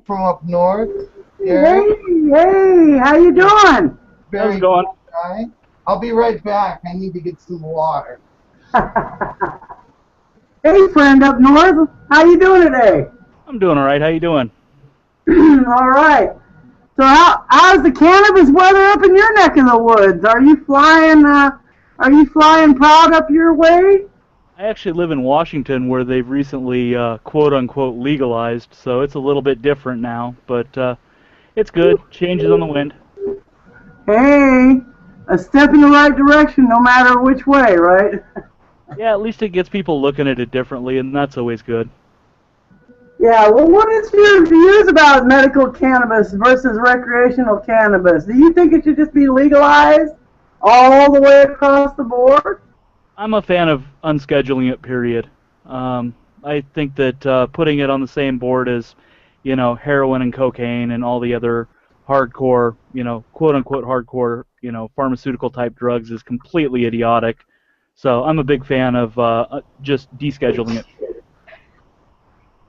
from up north. Hey, hey, how you doing? How's it going? Guy. I'll be right back. I need to get some water. Hey, friend up north, how you doing today? I'm doing all right. How you doing? All right. So how's the cannabis weather up in your neck of the woods? Are you flying proud up your way? I actually live in Washington, where they've recently quote-unquote legalized, so it's a little bit different now, but it's good. Changes on the wind. Hey, a step in the right direction no matter which way, right? Yeah, at least it gets people looking at it differently, and that's always good. Yeah, well, what is your views about medical cannabis versus recreational cannabis? Do you think it should just be legalized all the way across the board? I'm a fan of unscheduling it, period. I think that putting it on the same board as, heroin and cocaine and all the other hardcore, quote-unquote hardcore, pharmaceutical-type drugs is completely idiotic. So I'm a big fan of just descheduling it.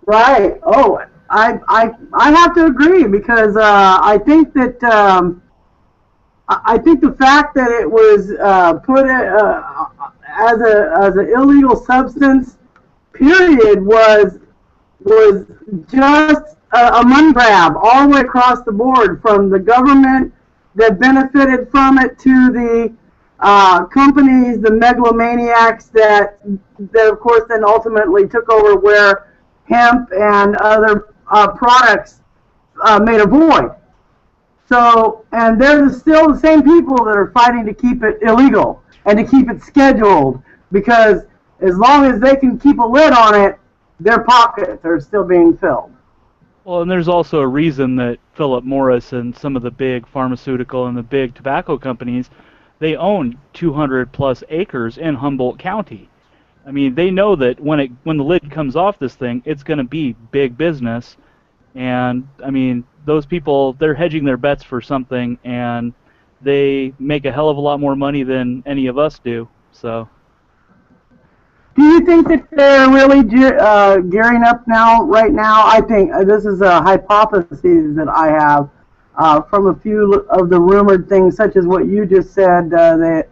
Right. Oh, I have to agree because I think that I think the fact that it was put as an illegal substance, period, was just a money grab all the way across the board, from the government that benefited from it to the companies, the megalomaniacs that of course then ultimately took over where hemp and other products made a void. So, and they're still the same people that are fighting to keep it illegal and to keep it scheduled, because as long as they can keep a lid on it, their pockets are still being filled. Well, and there's also a reason that Philip Morris and some of the big pharmaceutical and the big tobacco companies, they own 200 plus acres in Humboldt County. I mean, they know that when the lid comes off this thing, it's going to be big business. And, I mean, those people, they're hedging their bets for something, and they make a hell of a lot more money than any of us do. So, do you think that they're really gearing up right now? I think this is a hypothesis that I have from a few of the rumored things, such as what you just said, that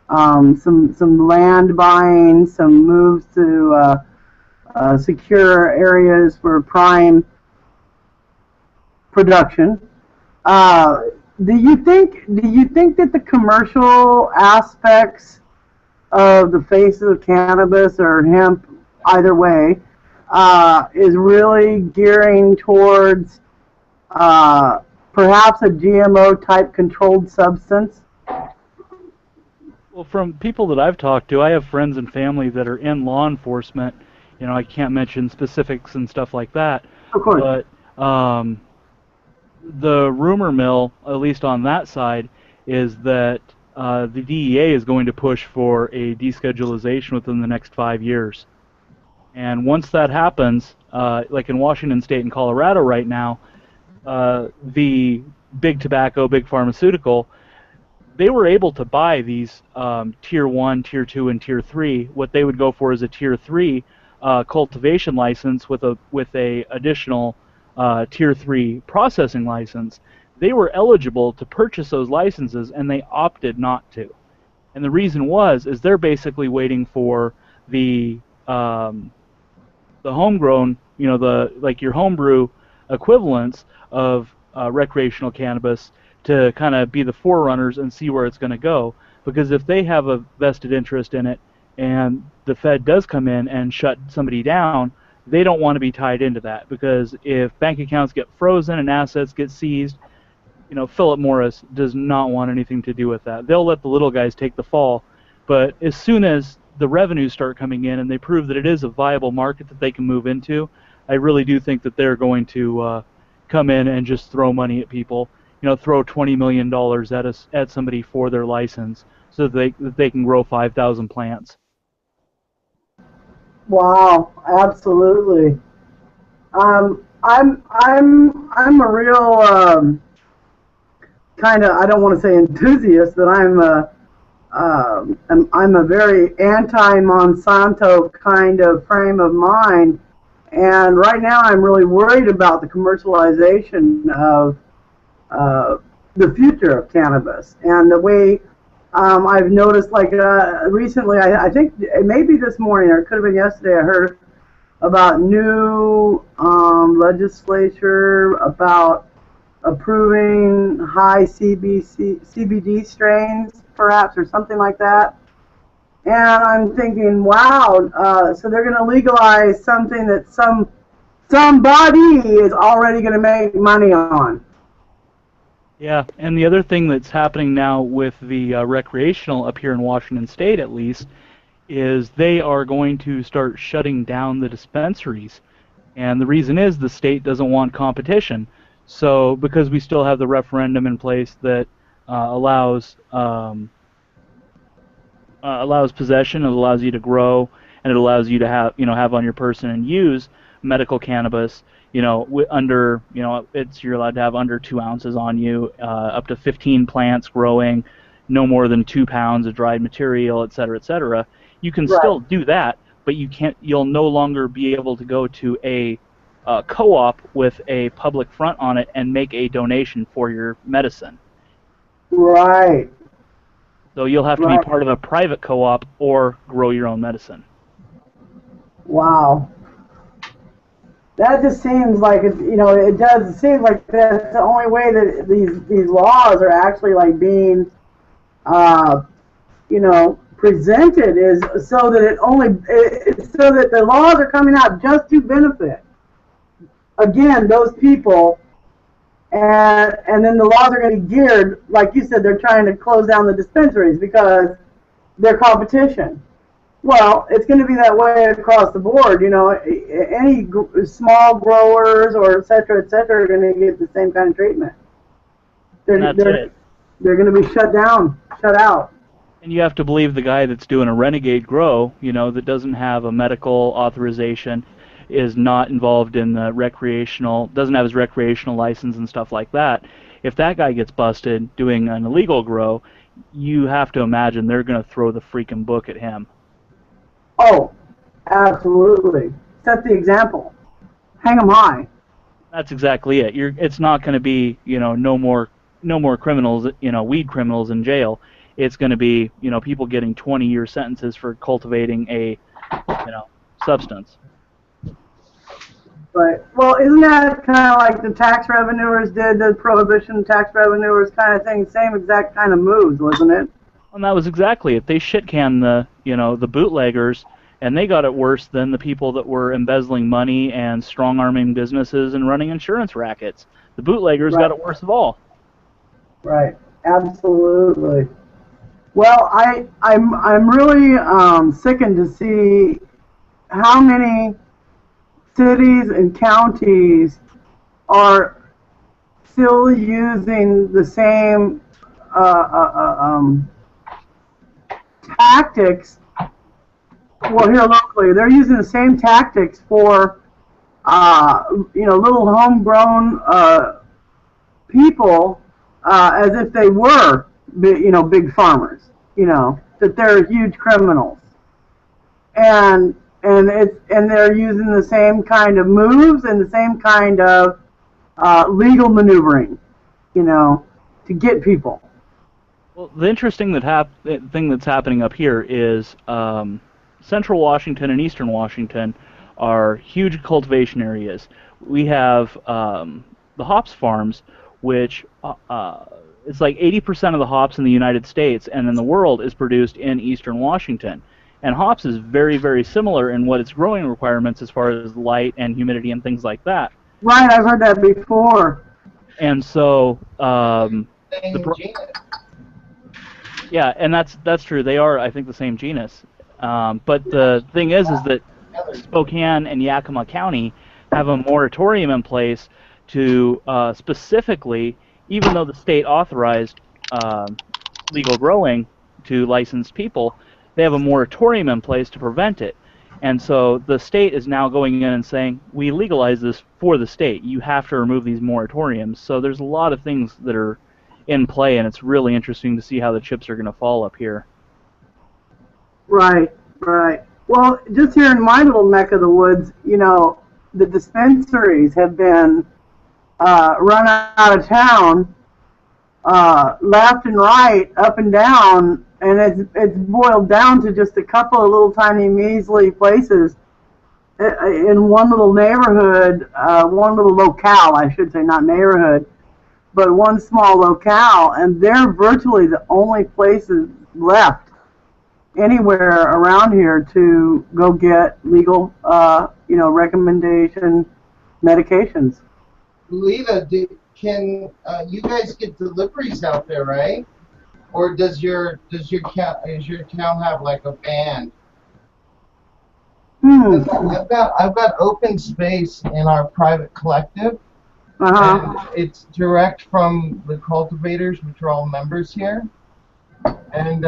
some land buying, some moves to secure areas for prime production. Do you think that the commercial aspects of the face of cannabis or hemp, either way, is really gearing towards perhaps a GMO type controlled substance? Well, from people that I've talked to, I have friends and family that are in law enforcement. I can't mention specifics and stuff like that. Of course. But the rumor mill, at least on that side, is that the DEA is going to push for a deschedulization within the next 5 years. And once that happens, like in Washington State and Colorado right now, the big tobacco, big pharmaceutical, they were able to buy these Tier 1, Tier 2, and Tier 3. What they would go for is a Tier 3 cultivation license with a additional Tier 3 processing license. They were eligible to purchase those licenses, and they opted not to. And the reason is they're basically waiting for the homegrown, like your homebrew equivalents of recreational cannabis to kind of be the forerunners and see where it's going to go. Because if they have a vested interest in it and the Fed does come in and shut somebody down, they don't want to be tied into that. Because if bank accounts get frozen and assets get seized, Philip Morris does not want anything to do with that. They'll let the little guys take the fall. But as soon as the revenues start coming in and they prove that it is a viable market that they can move into, I really do think that they're going to come in and just throw money at people. Throw $20 million at somebody for their license so that they can grow 5,000 plants. Wow, absolutely. I'm a real kind of, I don't want to say enthusiast, but I'm a very anti-Monsanto kind of frame of mind, And right now I'm really worried about the commercialization of the future of cannabis. And the way I've noticed, like recently, I think maybe this morning, or it could have been yesterday, I heard about new legislature about approving high CBD strains, perhaps, or something like that. And I'm thinking, wow, so they're going to legalize something that somebody is already going to make money on. Yeah, and the other thing that's happening now with the recreational up here in Washington State, at least, is they are going to start shutting down the dispensaries. And the reason is the state doesn't want competition. So because we still have the referendum in place that allows possession, it allows you to grow, and it allows you to have on your person and use medical cannabis. Under you're allowed to have under 2 ounces on you, up to 15 plants growing, no more than 2 pounds of dried material, et cetera, et cetera. You can still do that, but you'll no longer be able to go to a co-op with a public front on it and make a donation for your medicine. Right. So you'll have to be part of a private co-op or grow your own medicine. Wow. That just seems like it does. It seems like that's the only way that these laws are actually like being, presented, is so that so that the laws are coming out just to benefit, again, those people, and then the laws are going to be geared, like you said, they're trying to close down the dispensaries because they're competition. Well, it's going to be that way across the board. Any small growers or et cetera, are going to get the same kind of treatment. They're going to be shut down, shut out. And you have to believe the guy that's doing a renegade grow, that doesn't have a medical authorization, is not involved in the doesn't have his recreational license and stuff like that. If that guy gets busted doing an illegal grow, you have to imagine they're going to throw the freaking book at him. Oh, absolutely. Set the example. Hang 'em high. That's exactly it. It's not going to be, no more criminals, weed criminals in jail. It's going to be, people getting 20-year sentences for cultivating a, substance. Right. Well, isn't that kind of like the tax revenuers did, the prohibition tax revenuers kind of thing? Same exact kind of moves, wasn't it? And that was exactly it. They shit-canned the bootleggers, and they got it worse than the people that were embezzling money and strong-arming businesses and running insurance rackets. The bootleggers got it worst of all. Right. Absolutely. Well, I'm really sickened to see how many cities and counties are still using the same tactics. Well, here locally, they're using the same tactics for little homegrown people as if they were big farmers. That they're huge criminals, and they're using the same kind of moves and the same kind of legal maneuvering, to get people. Well, the interesting thing that's happening up here is Central Washington and Eastern Washington are huge cultivation areas. We have the hops farms, which it's like 80% of the hops in the United States and in the world is produced in Eastern Washington. And hops is very, very similar in what its growing requirements as far as light and humidity and things like that. Right, I've heard that before. And so, yeah, and that's true. They are, I think, the same genus. But the thing is that Spokane and Yakima County have a moratorium in place to specifically, even though the state authorized legal growing to licensed people, they have a moratorium in place to prevent it. And so the state is now going in and saying, we legalize this for the state. You have to remove these moratoriums. So there's a lot of things that are in play, and it's really interesting to see how the chips are going to fall up here. Right, right. Well, just here in my little neck of the woods, the dispensaries have been run out of town, left and right, up and down, and it's boiled down to just a couple of little tiny measly places in one little neighborhood, one little locale, I should say, not neighborhood, but one small locale, and they're virtually the only places left anywhere around here to go get legal, recommendation medications. Lita, can you guys get deliveries out there, right? Or does your town have like a band? I've got open space in our private collective, and it's direct from the cultivators, which are all members here. And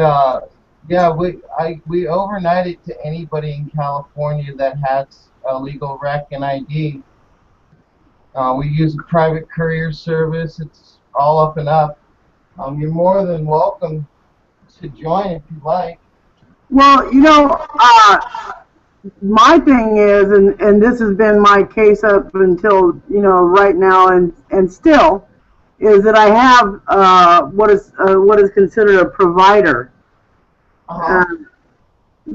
yeah, we overnight it to anybody in California that has a legal rec and ID. We use a private courier service. It's all up and up. You're more than welcome to join if you like. Well, my thing is, and this has been my case up until, right now and still, is that I have what is considered a provider.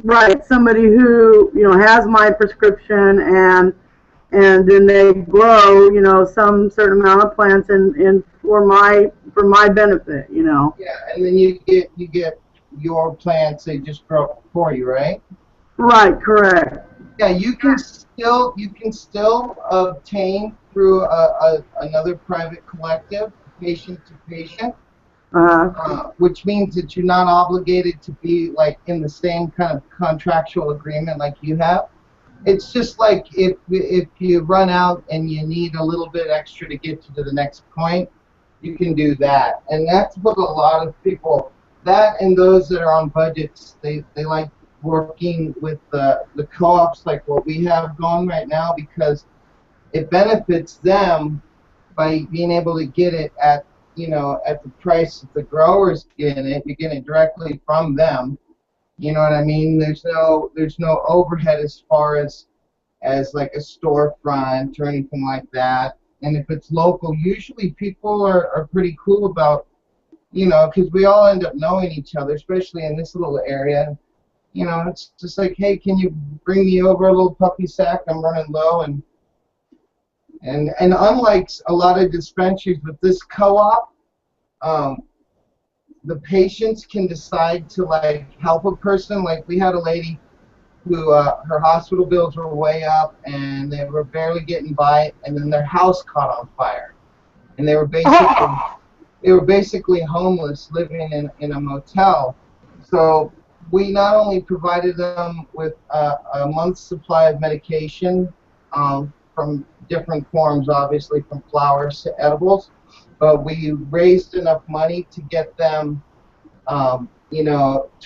Right, somebody who, has my prescription and then they grow, some certain amount of plants in for my benefit, Yeah, and then you get your plants, they just grow for you, right? Right, correct. Yeah, you can still obtain through another private collective, patient to patient, which means that you're not obligated to be like in the same kind of contractual agreement like you have. It's just like if you run out and you need a little bit extra to get you to the next point, you can do that. And that's what a lot of people, that and those that are on budgets, they like working with the co-ops like what we have going right now, because it benefits them by being able to get it at the price that the growers get it. You get it directly from them. You know what I mean? There's no overhead as far as like a storefront or anything like that. And if it's local, usually people are pretty cool about, because we all end up knowing each other, especially in this little area. It's just like, hey, can you bring me over a little puppy sack? I'm running low. And unlike a lot of dispensaries with this co-op, the patients can decide to like help a person. Like we had a lady who her hospital bills were way up and they were barely getting by, and then their house caught on fire, and they were basically homeless, living in a motel. So we not only provided them with a month's supply of medication from different forms, obviously from flowers to edibles, but we raised enough money to get them, to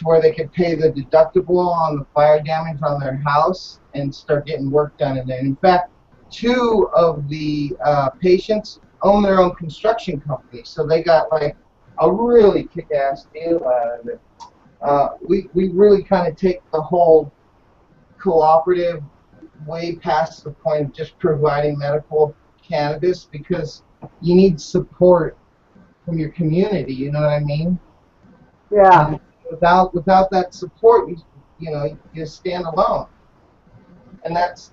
where they could pay the deductible on the fire damage on their house and start getting work done in there. In fact, 2 of the patients own their own construction company, so they got like a really kick-ass deal out of it. We really kind of take the whole cooperative way past the point of just providing medical cannabis, because you need support from your community, you know what I mean? Yeah. And without that support, you stand alone, and that's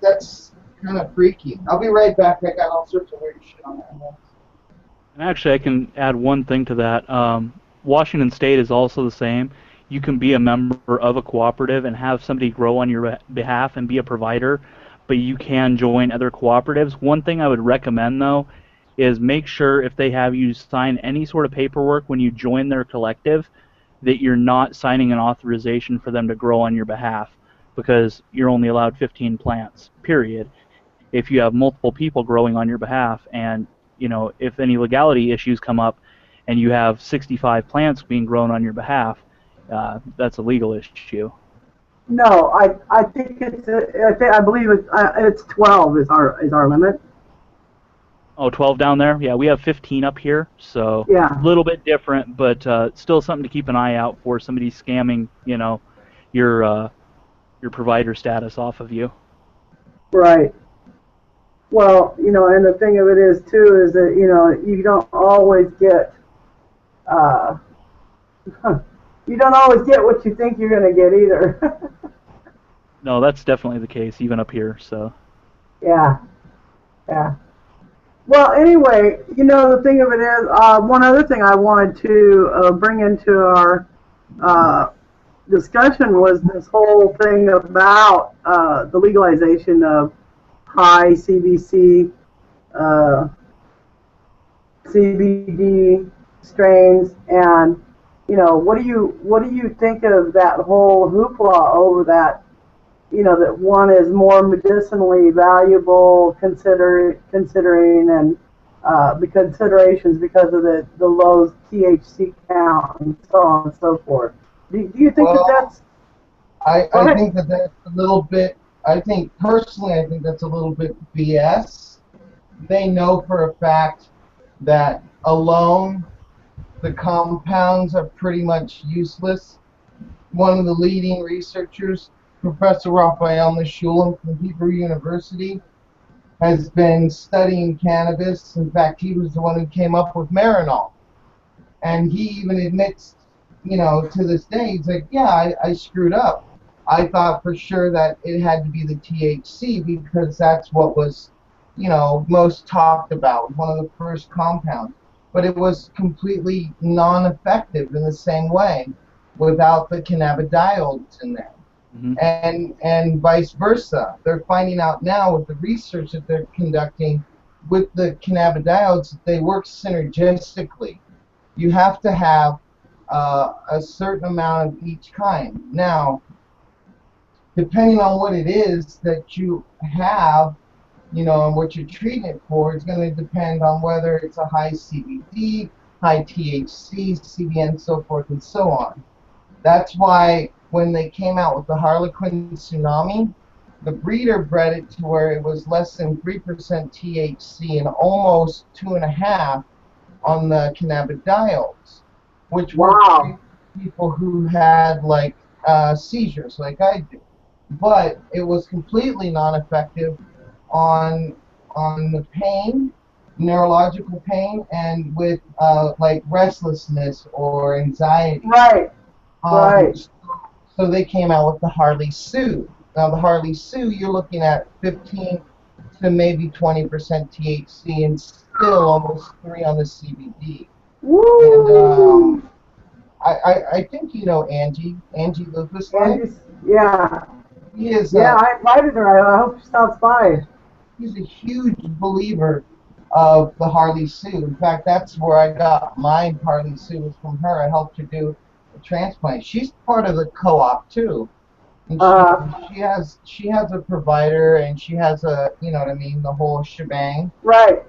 kind of freaky. I'll be right back. I got all sorts of weird shit on that. And actually, I can add one thing to that. Washington State is also the same. You can be a member of a cooperative and have somebody grow on your behalf and be a provider, but you can join other cooperatives. One thing I would recommend, though, is make sure if they have you sign any sort of paperwork when you join their collective, that you're not signing an authorization for them to grow on your behalf, because you're only allowed 15 plants, period. If you have multiple people growing on your behalf, and if any legality issues come up and you have 65 plants being grown on your behalf, that's a legal issue. No, I think I believe it's 12 is our limit. Oh, 12 down there? Yeah, we have 15 up here, so yeah, a little bit different, but still something to keep an eye out for. Somebody scamming, your provider status off of you. Right. Well, and the thing of it is too is that you don't always get uh, you don't always get what you think you're going to get either. No, that's definitely the case, even up here. So. Yeah, yeah. Well, anyway, the thing of it is, one other thing I wanted to bring into our uh, discussion was this whole thing about the legalization of high CBC, uh, CBD strains, and what do you think of that whole hoopla over that? That one is more medicinally valuable, considering and the considerations because of the low THC count and so on and so forth. Do you think that Well, that's I think that that's a little bit, personally, I think that's a little bit BS. They know for a fact that alone the compounds are pretty much useless. One of the leading researchers, Professor Raphael Nishulam from Hebrew University, has been studying cannabis. In fact, he was the one who came up with Marinol. And he even admits, to this day, he's like, yeah, I screwed up. I thought for sure that it had to be the THC because that's what was, most talked about, one of the first compounds. But it was completely non-effective in the same way without the cannabidiols in there. Mm-hmm. And vice versa. They're finding out now with the research that they're conducting with the cannabidiols that they work synergistically. You have to have a certain amount of each kind. Now, depending on what it is that you have, and what you're treating it for, is going to depend on whether it's a high CBD, high THC, CBN, so forth and so on. That's why when they came out with the Harlequin Tsunami, the breeder bred it to where it was less than 3% THC and almost 2.5% on the cannabidiols, which works for people who had seizures like I do. But it was completely non-effective on the pain, neurological pain, and with restlessness or anxiety. right? Right. So they came out with the Harley Sue. Now the Harley Sue, you're looking at 15 to maybe 20% THC and still almost 3 on the CBD. Woo! And I think you know Angie Lucas. Yeah. He is. Yeah, I invited her. I hope she stops by. He's a huge believer of the Harley Sue. In fact, that's where I got my Harley Sue, was from her. I helped her do a transplant. She's part of the co-op too. And she has a provider, and she has the whole shebang. Right.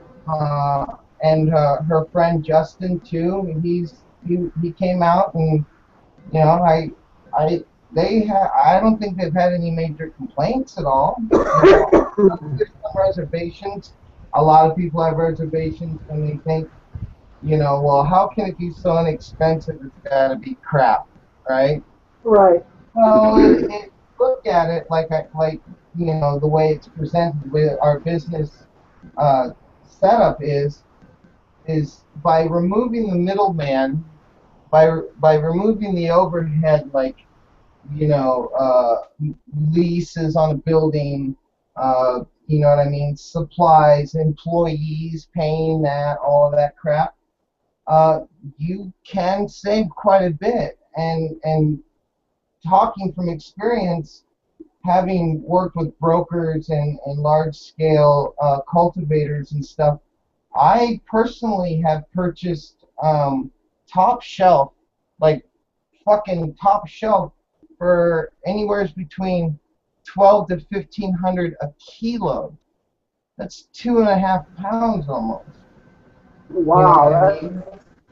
And her friend Justin too. He came out, and I don't think they've had any major complaints at all. There's some reservations. A lot of people have reservations, and they think, well, how can it be so inexpensive? It's got to be crap, right? Right. Well, look at it the way it's presented with our business setup is by removing the middleman, by removing the overhead, leases on a building, supplies, employees paying that, all of that crap. You can save quite a bit, and talking from experience, having worked with brokers and large-scale cultivators and stuff, I personally have purchased top shelf, fucking top shelf, for anywhere between 12 to 1,500 a kilo. That's 2.5 pounds almost. Wow,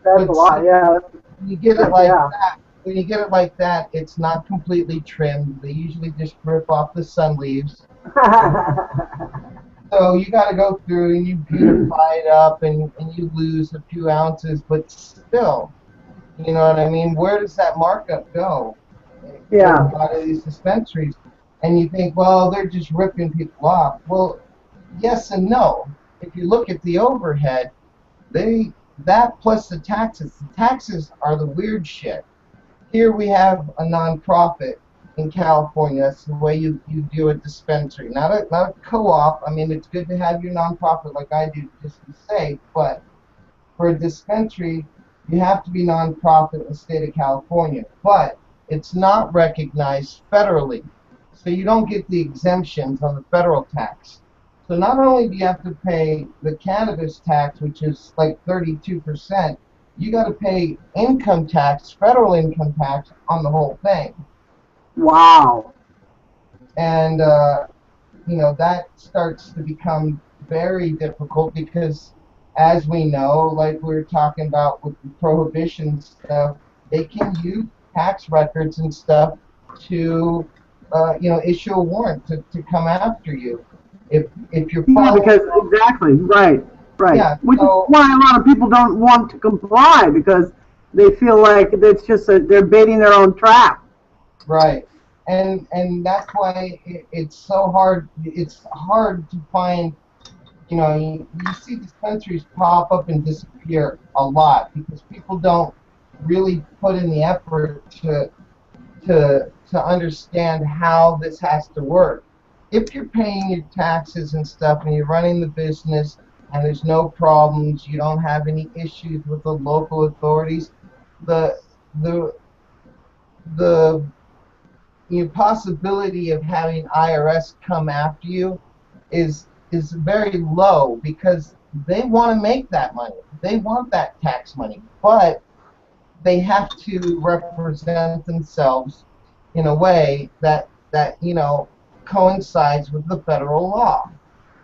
that's a lot. Yeah. When you get it like that, when you get it like that, it's not completely trimmed. They usually just rip off the sun leaves. So you got to go through and you beautify it up, and you lose a few ounces, but still, you know what I mean? Where does that markup go? Yeah. A lot of these dispensaries, and you think, well, they're just ripping people off. Well, yes and no. If you look at the overhead, that plus the taxes are the weird shit. Here we have a nonprofit in California. That's the way you do a dispensary, not a co-op. I mean, it's good to have your nonprofit like I do, just to say, but for a dispensary, you have to be nonprofit in the state of California, but it's not recognized federally. So you don't get the exemptions on the federal tax. So not only do you have to pay the cannabis tax, which is like 32%, you got to pay income tax, federal income tax on the whole thing. Wow. And, that starts to become very difficult because, as we know, like we were talking about with the prohibition stuff, they can use tax records and stuff to, issue a warrant to come after you. If you're following, because exactly, right. yeah, Which so, is why a lot of people don't want to comply, because they feel like it's just they're baiting their own trap. right. And that's why it's so hard. It's hard to find. You see dispensaries pop up and disappear a lot because people don't really put in the effort to understand how this has to work. If you're paying your taxes and stuff and you're running the business and there's no problems, you don't have any issues with the local authorities, the the the possibility of having IRS come after you is very low because they want to make that money. They want that tax money, but they have to represent themselves in a way that coincides with the federal law.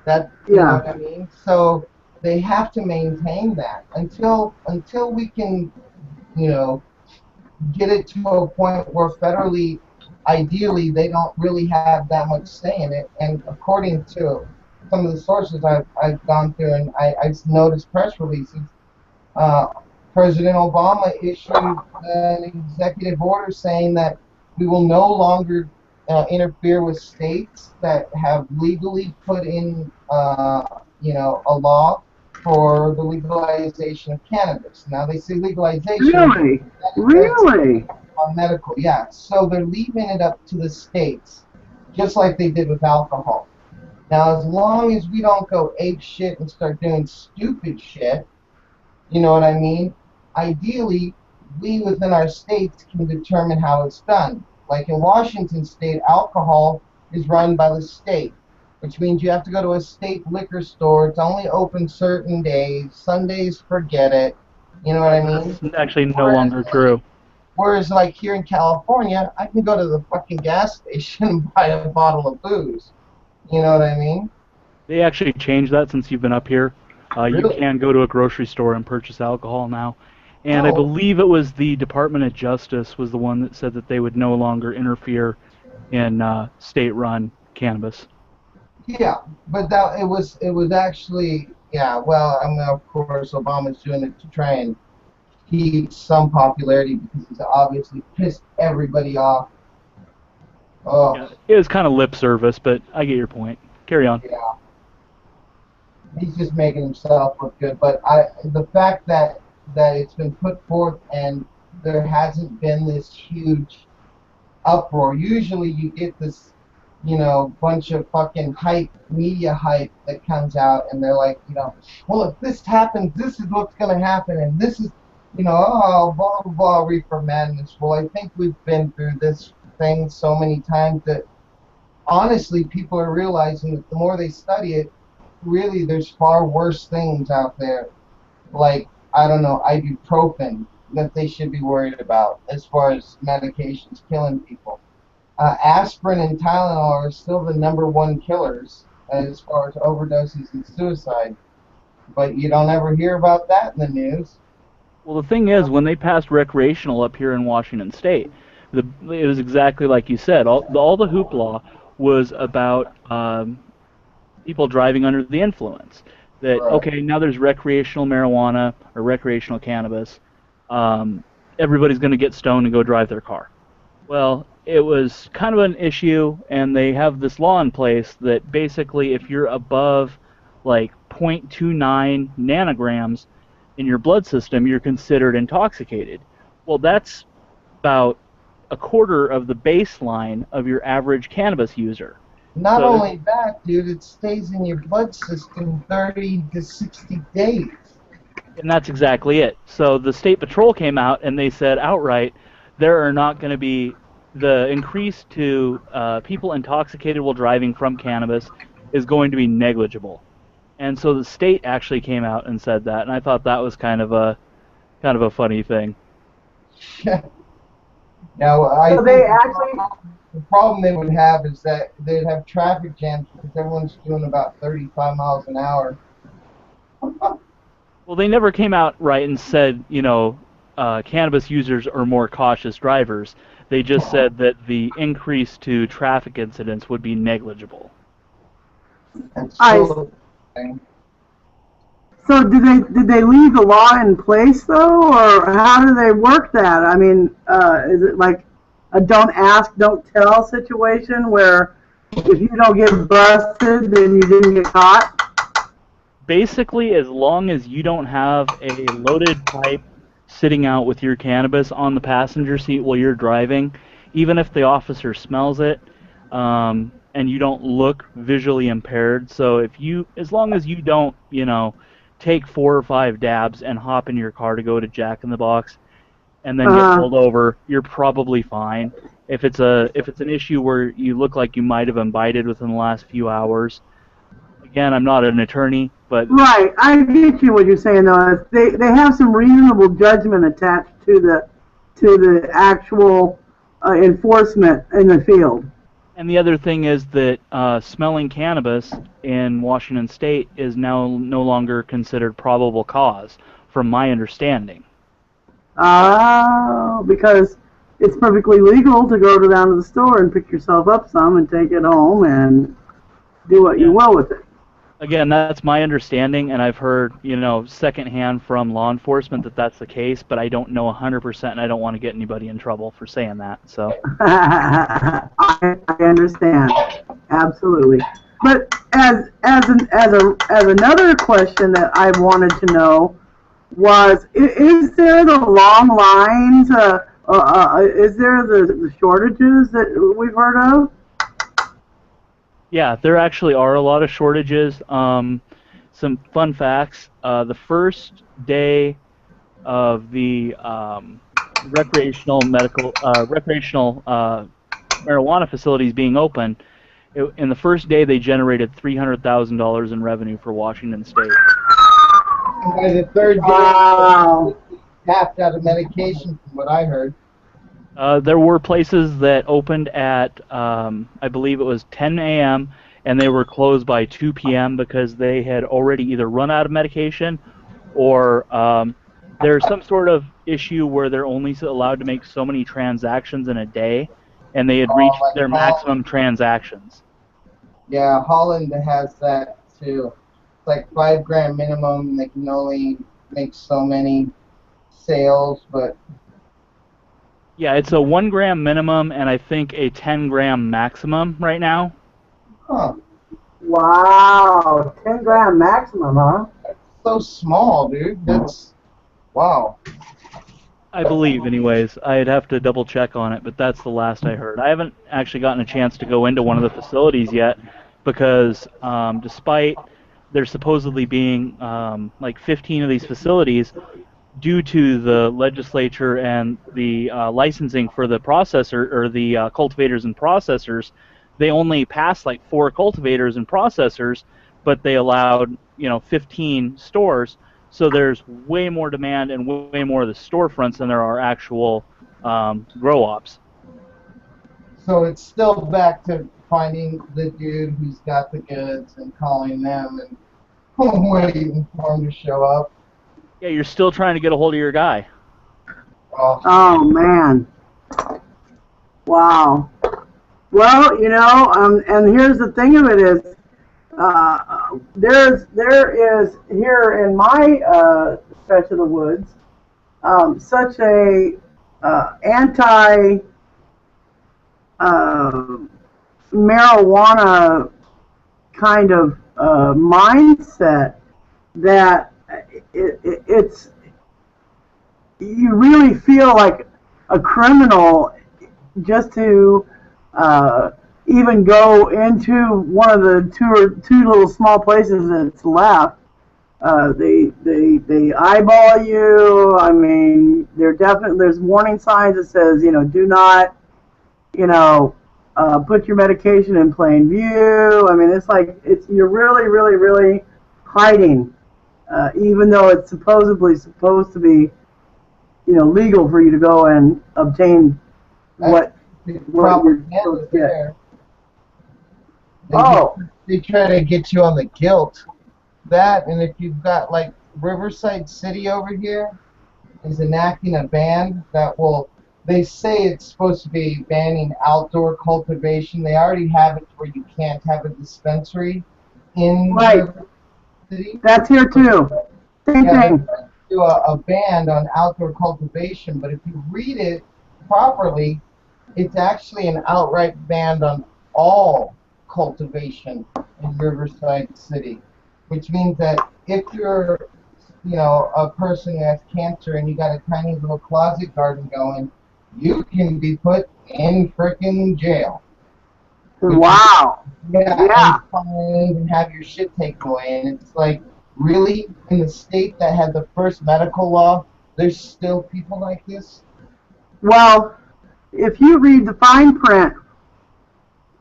That you know what I mean? So they have to maintain that until we can, get it to a point where federally, ideally, they don't really have that much say in it. And according to some of the sources I've gone through and I've noticed press releases, President Obama issued an executive order saying that we will no longer interfere with states that have legally put in, a law for the legalization of cannabis. Now they say legalization. Really? On medical, yeah. So they're leaving it up to the states, just like they did with alcohol. Now, as long as we don't go ape shit and start doing stupid shit, you know what I mean? Ideally, we within our states can determine how it's done. Like in Washington State, alcohol is run by the state, which means you have to go to a state liquor store. It's only open certain days. Sundays, forget it. You know what I mean? It's actually no longer true. Whereas, like here in California, I can go to the fucking gas station and buy a bottle of booze. You know what I mean? They actually changed that since you've been up here. You Really? can go to a grocery store and purchase alcohol now. And I believe it was the Department of Justice was the one that said that they would no longer interfere in state-run cannabis. Yeah, but it was actually, yeah. Well, I mean, of course, Obama's doing it to try and keep some popularity because he's obviously pissed everybody off. Oh, Yeah, it was kind of lip service, but I get your point. Carry on. yeah. He's just making himself look good. But the fact that it's been put forth and there hasn't been this huge uproar. Usually you get this, bunch of fucking media hype that comes out and they're like, well, if this happens, this is what's going to happen and this is, blah, blah, blah, reefer madness. Well, I think we've been through this thing so many times that honestly people are realizing that the more they study it, really there's far worse things out there, like, I don't know, ibuprofen, that they should be worried about as far as medications killing people. Aspirin and Tylenol are still the #1 killers as far as overdoses and suicide, but you don't ever hear about that in the news. Well, the thing is, when they passed recreational up here in Washington State, it was exactly like you said. All the hoopla was about people driving under the influence. That, Right. Okay, now there's recreational marijuana or recreational cannabis. Everybody's going to get stoned and go drive their car. Well, it was kind of an issue, and they have this law in place that basically if you're above like 0.29 nanograms in your blood system, you're considered intoxicated. Well, that's about a quarter of the baseline of your average cannabis user. Not So only that, dude, it stays in your blood system 30 to 60 days. And that's exactly it. So the state patrol came out and they said outright, there are not going to be the increase to people intoxicated while driving from cannabis is going to be negligible. And so the state actually came out and said that, and I thought that was kind of a funny thing. Now, I So think they actually, the problem they would have is that they'd have traffic jams because everyone's doing about 35 miles an hour. Well, they never came out right and said, cannabis users are more cautious drivers. They just said that the increase to traffic incidents would be negligible. That's I- so so did they leave the law in place though, or how do they work that? I mean, is it like a don't ask, don't tell situation where if you don't get busted, then you didn't get caught? Basically, as long as you don't have a loaded pipe sitting out with your cannabis on the passenger seat while you're driving, even if the officer smells it, and you don't look visually impaired, so as long as you don't, take 4 or 5 dabs and hop in your car to go to Jack in the Box, and then get pulled over, you're probably fine. If it's an issue where you look like you might have imbibed within the last few hours, again, I'm not an attorney, but Right, I get you what you're saying though. They have some reasonable judgment attached to the actual enforcement in the field. and the other thing is that smelling cannabis in Washington State is now no longer considered probable cause, from my understanding. Oh, because it's perfectly legal to go down to the store and pick yourself up some and take it home and do what you will with it. Again, that's my understanding, and I've heard, secondhand from law enforcement that that's the case, but I don't know 100%, and I don't want to get anybody in trouble for saying that. So I understand, absolutely. But as another question that I wanted to know was, is there the long lines? Is there the shortages that we've heard of? yeah, there actually are a lot of shortages. Some fun facts: the first day of the recreational marijuana facilities being open, in the first day they generated $300,000 in revenue for Washington State. And by the third day, Wow. tapped out of medication, from what I heard. There were places that opened at, I believe it was 10 a.m., and they were closed by 2 p.m. because they had already either run out of medication or there's some sort of issue where they're only allowed to make so many transactions in a day, and they had reached like their maximum transactions. Yeah, Holland has that too. It's like $5 grand minimum, and they can only make so many sales, but Yeah, it's a 1 gram minimum and I think a 10 gram maximum right now. huh, Wow, 10 gram maximum, huh? that's so small, dude. That's wow. I believe, anyways. I'd have to double check on it, but that's the last I heard. I haven't actually gotten a chance to go into one of the facilities yet because despite there supposedly being like 15 of these facilities, due to the legislature and the licensing for the processor or the cultivators and processors, they only passed like 4 cultivators and processors, but they allowed 15 stores. So there's way more demand and way more of the storefronts than there are actual grow ops. So it's still back to finding the dude who's got the goods and calling them and waiting for him to show up. Yeah, you're still trying to get a hold of your guy. Oh, man. Wow. Well, and here's the thing of it is, there is here in my stretch of the woods such a marijuana kind of mindset that it's you really feel like a criminal just to even go into one of the two little small places that's left. They eyeball you. I mean, there's warning signs that says, do not, put your medication in plain view. I mean, you're really, really, really hiding, even though it's supposed to be, legal for you to go and obtain what you're supposed to get. They try to get you on the guilt. That, and if you've got, like, Riverside City over here is enacting a ban that they say it's supposed to be banning outdoor cultivation. They already have it where you can't have a dispensary in Riverside City. That's here too. Same thing. Do a ban on outdoor cultivation, but if you read it properly, it's actually an outright ban on all cultivation in Riverside City. Which means that if you're, a person who has cancer and you got a tiny little closet garden going, you can be put in frickin' jail. Wow. Yeah. And have your shit taken away. And it's like, really? In the state that had the first medical law, there's still people like this? Well, if you read the fine print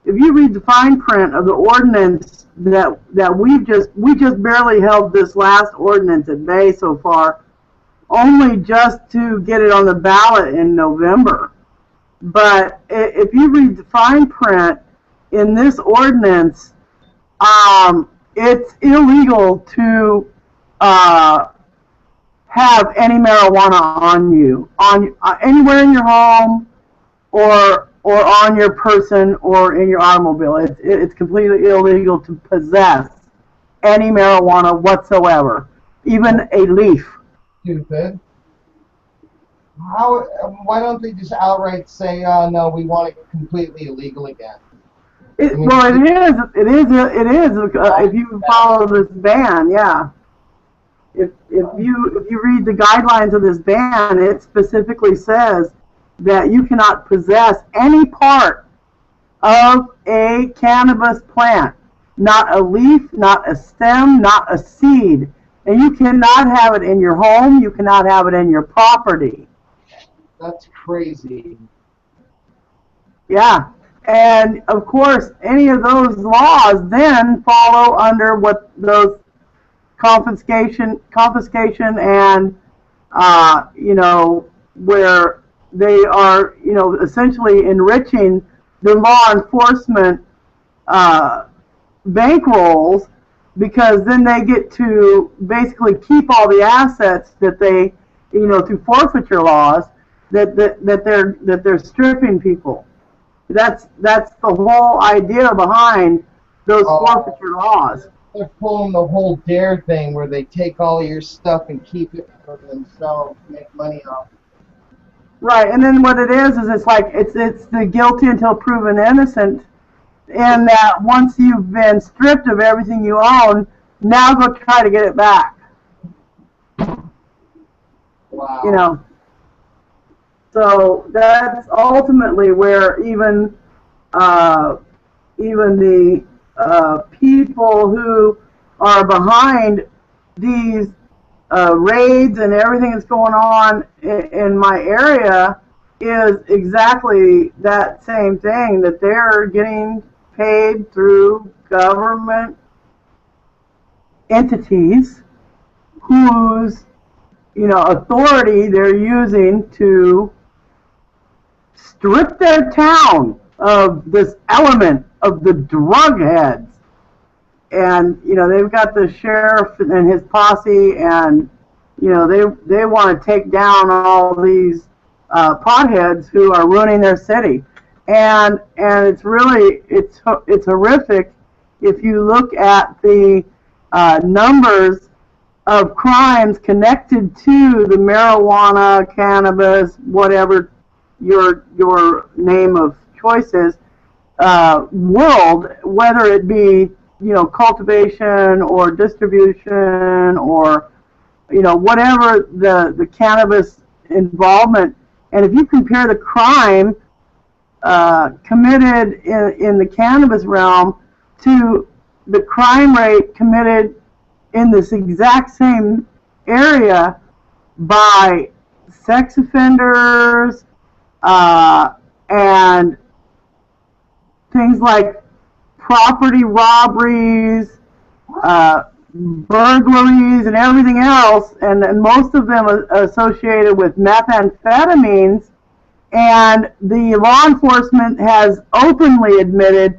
of the ordinance that we just barely held this last ordinance at bay so far, only just to get it on the ballot in November. But if you read the fine print in this ordinance, it's illegal to have any marijuana on you, anywhere in your home, or on your person, or in your automobile. It's completely illegal to possess any marijuana whatsoever, even a leaf. Stupid. Why don't they just outright say, no, we want it completely illegal again? It is. If you follow this ban, yeah. If you read the guidelines of this ban, it specifically says that you cannot possess any part of a cannabis plant, not a leaf, not a stem, not a seed, and you cannot have it in your home. You cannot have it in your property. That's crazy. Yeah. And, of course, any of those laws then follow under what those confiscation and, where they are, essentially enriching the law enforcement bankrolls, because then they get to basically keep all the assets that they, through forfeiture laws, that they're stripping people. That's the whole idea behind those forfeiture laws. They're pulling the whole DARE thing where they take all your stuff and keep it for themselves, make money off it. Right, and then what it is it's like it's the guilty until proven innocent, and that once you've been stripped of everything you own, now go try to get it back. Wow. So that's ultimately where even the people who are behind these raids and everything that's going on in my area is exactly that same thing, that they're getting paid through government entities whose authority they're using to strip their town of this element of the drug heads. And, they've got the sheriff and his posse, and, they want to take down all these potheads who are ruining their city. And it's really, it's horrific if you look at the numbers of crimes connected to the marijuana, cannabis, whatever your name of choices world, whether it be, you know, cultivation or distribution or, you know, whatever the cannabis involvement. And if you compare the crime committed in the cannabis realm to the crime rate committed in this exact same area by sex offenders and things like property robberies, burglaries, and everything else, and most of them are associated with methamphetamines. And the law enforcement has openly admitted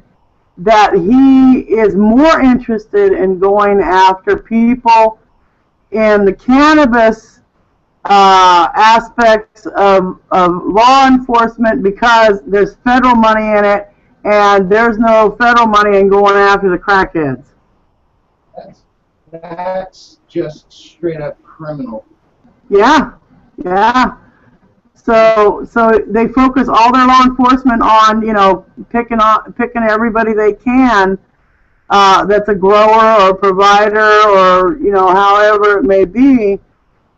that he is more interested in going after people in the cannabis aspects of law enforcement because there's federal money in it, and there's no federal money in going after the crackheads. That's just straight up criminal. Yeah, yeah. So they focus all their law enforcement on, you know, picking everybody they can that's a grower or a provider or, you know, however it may be.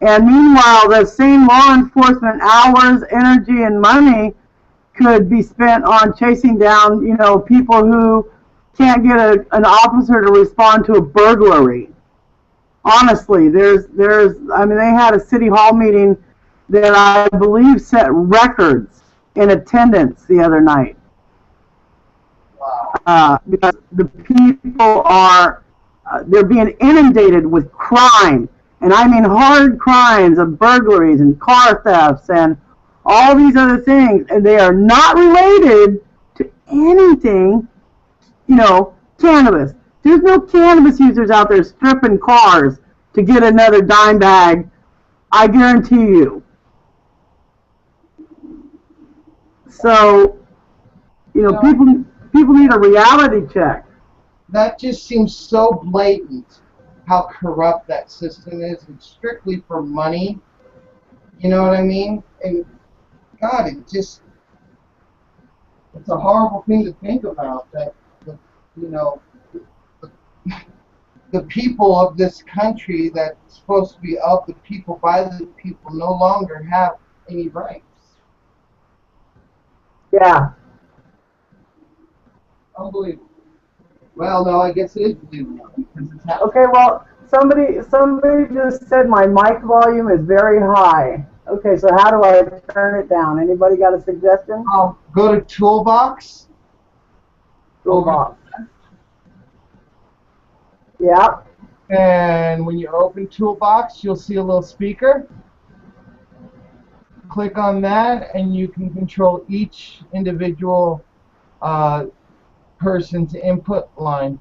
And meanwhile, the same law enforcement hours, energy, and money could be spent on chasing down, you know, people who can't get an officer to respond to a burglary. Honestly, I mean, they had a city hall meeting that I believe set records in attendance the other night. Wow. Because the people are, they're being inundated with crime. And I mean hard crimes of burglaries and car thefts and all these other things. And they are not related to anything, you know, cannabis. There's no cannabis users out there stripping cars to get another dime bag. I guarantee you. So, you know, people need a reality check. That just seems so blatant how corrupt that system is, and strictly for money. You know what I mean? And God, it's a horrible thing to think about, that you know, the people of this country that's supposed to be of the people, by the people, no longer have any rights. Yeah. Unbelievable. Well, no, I guess it is believable because it's happening. Okay, well, somebody just said my mic volume is very high. Okay, so how do I turn it down? Anybody got a suggestion? Go to Toolbox. Toolbox. Yeah. And when you open Toolbox, you'll see a little speaker. Click on that, and you can control each individual person's input line.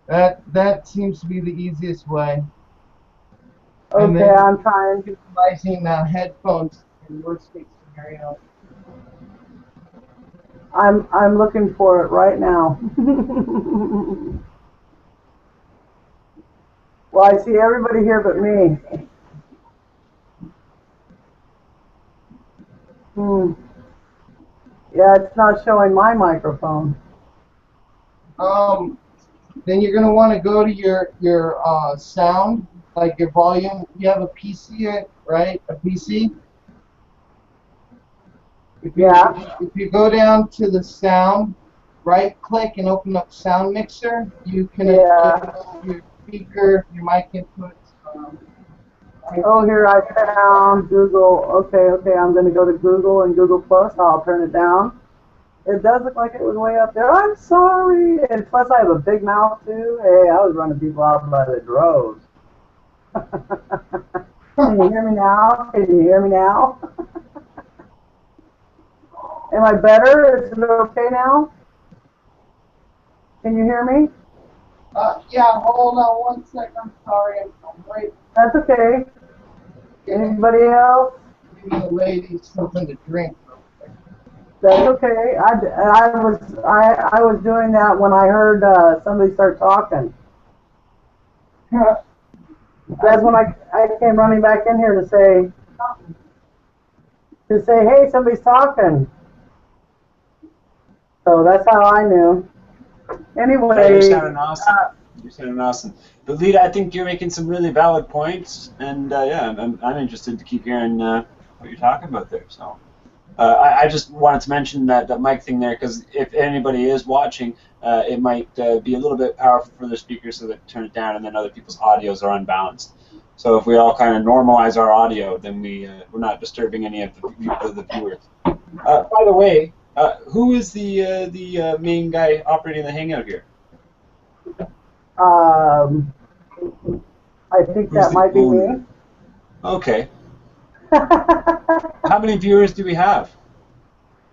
That seems to be the easiest way. Okay, I'm trying. Utilizing headphones in worst case scenario. I'm looking for it right now. Well, I see everybody here but me. Yeah, it's not showing my microphone. Then you're gonna want to go to your sound, like your volume. You have a PC, right? A PC. If you go down to the sound, right click and open up Sound Mixer. You can adjust your speaker, your mic inputs. Oh, here I found Google. Okay, I'm going to go to Google and Google Plus. I'll turn it down. It does look like it was way up there. I'm sorry. And plus, I have a big mouth, too. Hey, I was running people out by the droves. Can you hear me now? Can you hear me now? Am I better? Is it okay now? Can you hear me? Yeah, hold on 1 second. I'm sorry. I'm waiting. That's okay. Anybody else? Giving the ladies something to drink. That's okay. I was doing that when I heard somebody start talking. That's when I came running back in here to say, hey, somebody's talking. So that's how I knew. Anyway, you're sounding awesome. You're sounding awesome. But Lita, I think you're making some really valid points, and yeah, I'm interested to keep hearing what you're talking about there. So I just wanted to mention that mic thing there, because if anybody is watching, it might be a little bit powerful for the speakers, so that turn it down, and then other people's audios are unbalanced. So if we all kind of normalize our audio, then we're not disturbing any of the viewers. By the way, who is the main guy operating the Hangout here? I think that might be me. Okay. How many viewers do we have?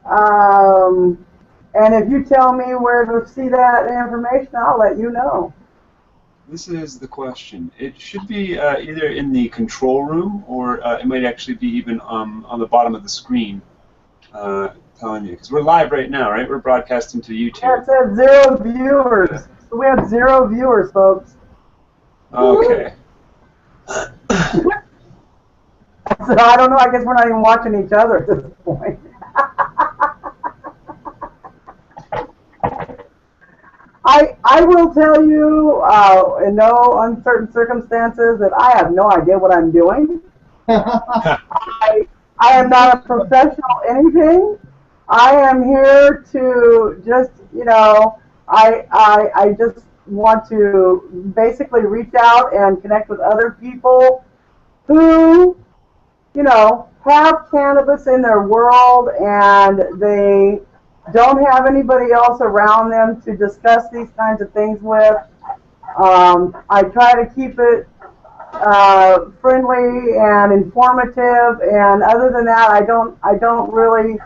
And if you tell me where to see that information, I'll let you know. This is the question. It should be either in the control room, or it might actually be even on the bottom of the screen telling you. Because we're live right now, right? We're broadcasting to YouTube. Yeah, it says 0 viewers. Yeah. So we have 0 viewers, folks. Okay. So I don't know. I guess we're not even watching each other at this point. I will tell you, in no uncertain circumstances, that I have no idea what I'm doing. I am not a professional anything. I am here to just, I just want to basically reach out and connect with other people who, have cannabis in their world, and they don't have anybody else around them to discuss these kinds of things with. I try to keep it friendly and informative, and other than that, I don't really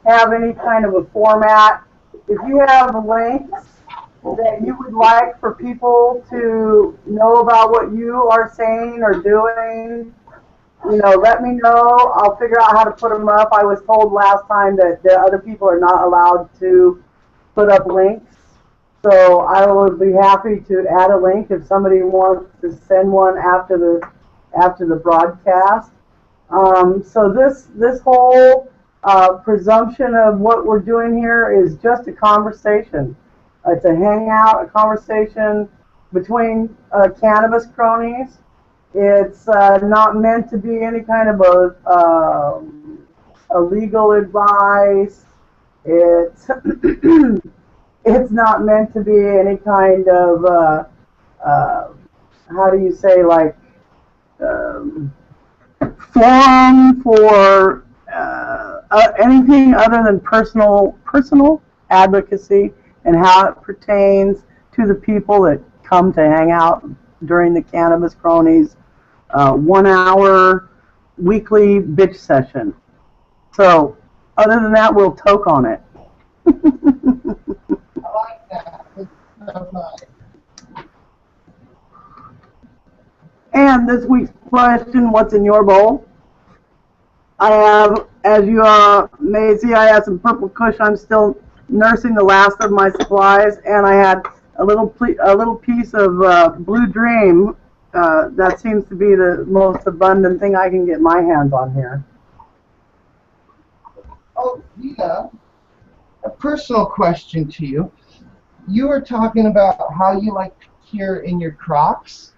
have any kind of a format. If you have links that you would like for people to know about what you are saying or doing, let me know. I'll figure out how to put them up. I was told last time that the other people are not allowed to put up links. So I would be happy to add a link if somebody wants to send one after the broadcast. So this whole presumption of what we're doing here is just a conversation. It's a hangout, a conversation between cannabis cronies. It's not meant to be any kind of a legal advice. It's it's not meant to be any kind of how do you say, like forum for anything other than personal advocacy and how it pertains to the people that come to hang out during the Cannabis Cronies 1 hour weekly bitch session. So other than that, we'll toke on it. I like that. It's so nice. And this week's question, what's in your bowl? I have, as you may see, I have some purple kush. I'm still nursing the last of my supplies, and I had a little piece of Blue Dream. That seems to be the most abundant thing I can get my hands on here. Oh, Lita, a personal question to you. You were talking about how you like to cure in your crocs.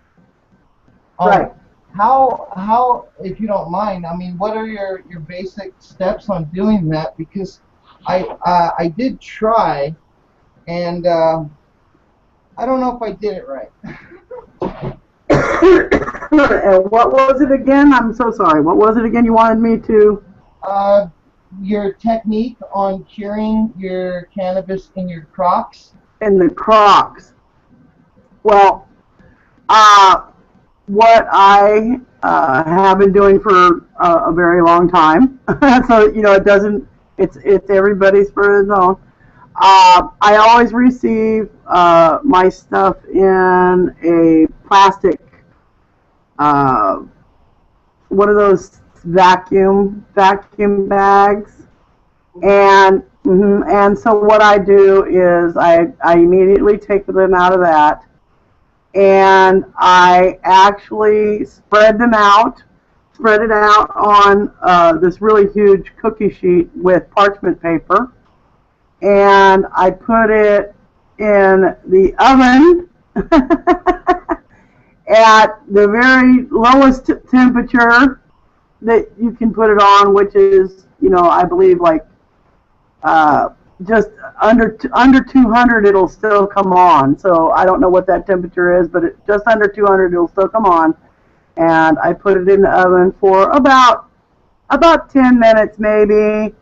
Right. How, if you don't mind, I mean, what are your basic steps on doing that? Because I did try, and I don't know if I did it right. And what was it again? I'm so sorry. What was it again you wanted me to? Your technique on curing your cannabis in your crocs. In the crocs. Well, what I have been doing for a very long time, so it's everybody's for his own. I always receive my stuff in a plastic, one of those vacuum bags, and so what I do is I immediately take them out of that, and I actually spread it out on this really huge cookie sheet with parchment paper. and I put it in the oven at the very lowest temperature that you can put it on, which is, I believe like just under 200 it'll still come on. So I don't know what that temperature is, but just under 200 it'll still come on. And I put it in the oven for about 10 minutes maybe.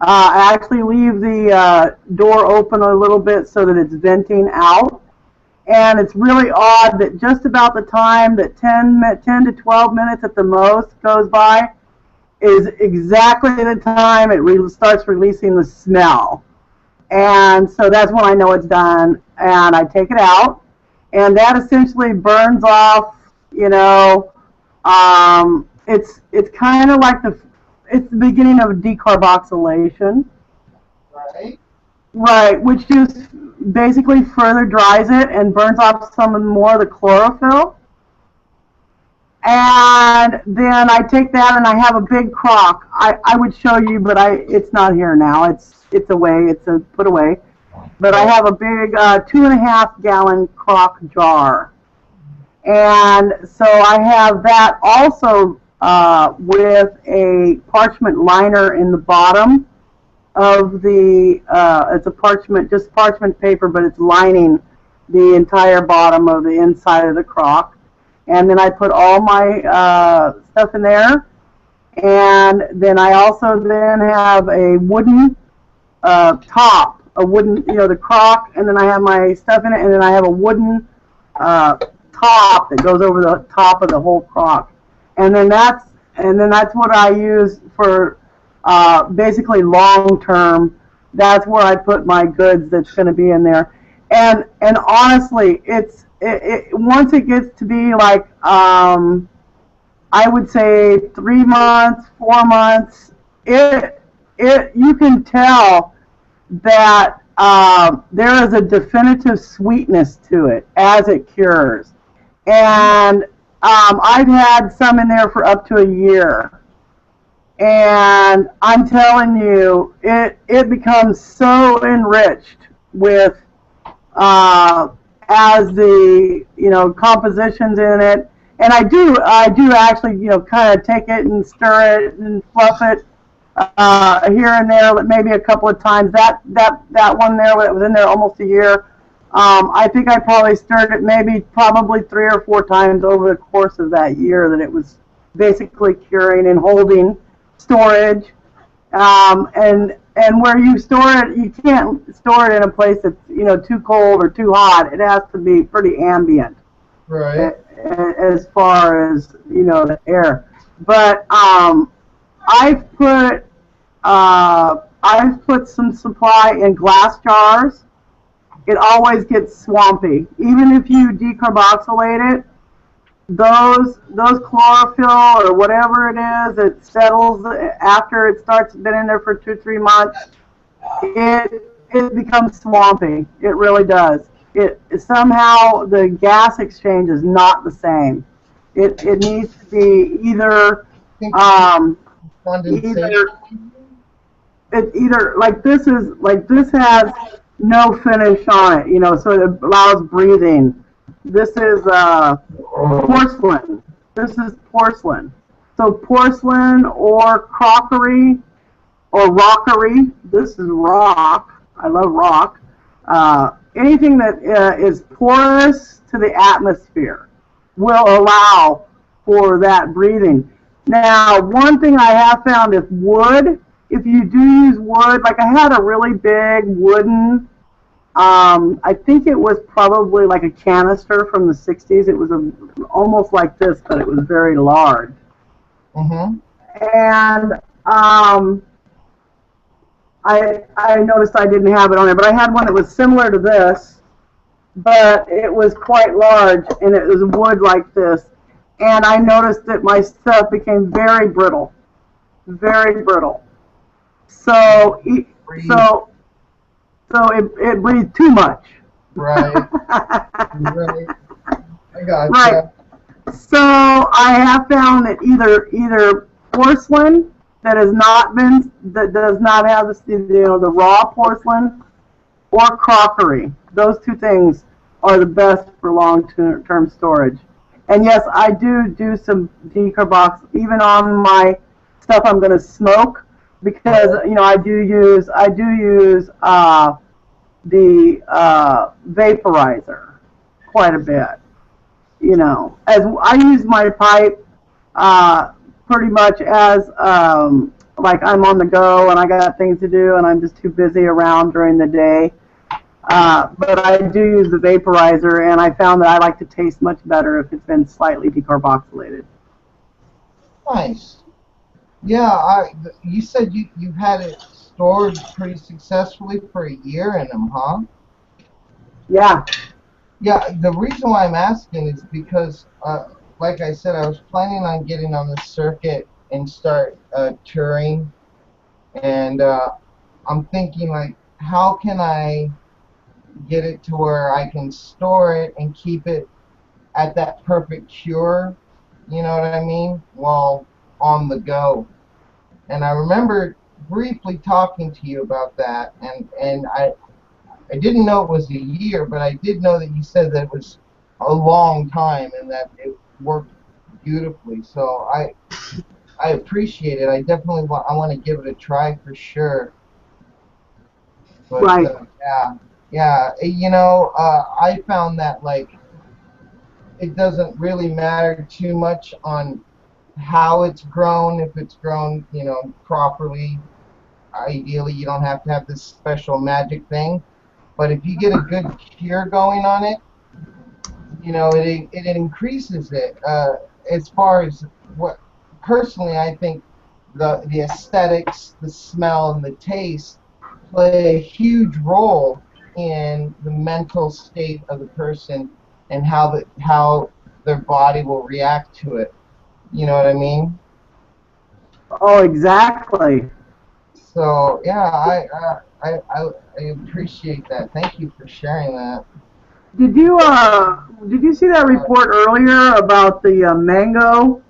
I actually leave the door open a little bit so that it's venting out. And it's really odd that just about the time that 10 to 12 minutes at the most goes by is exactly the time it starts releasing the smell. And so that's when I know it's done. And I take it out. And that essentially burns off, it's kind of like it's the beginning of decarboxylation. Right. Right, which just basically further dries it and burns off some more of the chlorophyll. And then I take that and I have a big crock. I would show you, but it's not here now. It's away. It's put away. But I have a big 2.5 gallon crock jar. And so I have that also with a parchment liner in the bottom of the, it's a just parchment paper, but it's lining the entire bottom of the inside of the crock. And then I put all my stuff in there. And then I also then have a wooden top, the crock, and then I have my stuff in it, and then I have a wooden top that goes over the top of the whole crock. And then that's what I use for basically long term. That's where I put my goods that's going to be in there. And honestly, once it gets to be like I would say 3 months, 4 months, you can tell that there is a definitive sweetness to it as it cures. And I've had some in there for up to a year. And I'm telling you, it becomes so enriched with as the compositions in it. And I do actually kind of take it and stir it and fluff it here and there, maybe a couple of times. That one there that was in there almost a year. I think I probably stirred it probably 3 or 4 times over the course of that year that it was basically curing and holding storage. And where you store it, you can't store it in a place that's too cold or too hot. It has to be pretty ambient, right? As far as the air. But I've put some supply in glass jars. It always gets swampy. Even if you decarboxylate it, those chlorophyll or whatever it is, it settles after it starts been in there for 2-3 months. It becomes swampy. It really does. It somehow the gas exchange is not the same. It needs to be either this has no finish on it, so it allows breathing. This is porcelain. This is porcelain. So porcelain or crockery or rockery. This is rock. I love rock. Anything that is porous to the atmosphere will allow for that breathing. Now, one thing I have found is wood. If you do use wood, like I had a really big wooden, I think it was probably like a canister from the 60s. It was almost like this, but it was very large. Mm-hmm. And I noticed I didn't have it on there, but I had one that was similar to this, but it was quite large, and it was wood like this. And I noticed that my stuff became very brittle, very brittle. So it breathed too much. Right. Right. I got right. So I have found that either porcelain that has not been, that does not have the raw porcelain or crockery. Those two things are the best for long-term storage. And yes, I do some decarbox even on my stuff I'm going to smoke, because I do use the vaporizer quite a bit. As I use my pipe pretty much as like I'm on the go and I got things to do and I'm just too busy around during the day. But I do use the vaporizer, and I found that I like to taste much better if it's been slightly decarboxylated. Nice. Yeah, you said you've had it stored pretty successfully for a year in them, huh? Yeah. Yeah, the reason why I'm asking is because, like I said, I was planning on getting on the circuit and start touring, and I'm thinking, like, how can I get it to where I can store it and keep it at that perfect cure, you know what I mean, while on the go. And I remember briefly talking to you about that, and I didn't know it was a year, but I did know that you said that it was a long time and that it worked beautifully. So I appreciate it. I definitely want to give it a try for sure. But, right. Yeah. I found that, like, it doesn't really matter too much on how it's grown. If it's grown, properly, ideally you don't have to have this special magic thing. But if you get a good cure going on it, it increases it. As far as what, personally, I think the aesthetics, the smell, and the taste play a huge role in the mental state of the person and how their body will react to it. You know what I mean? Oh, exactly. So yeah, I appreciate that. Thank you for sharing that. Did you see that report earlier about the mango,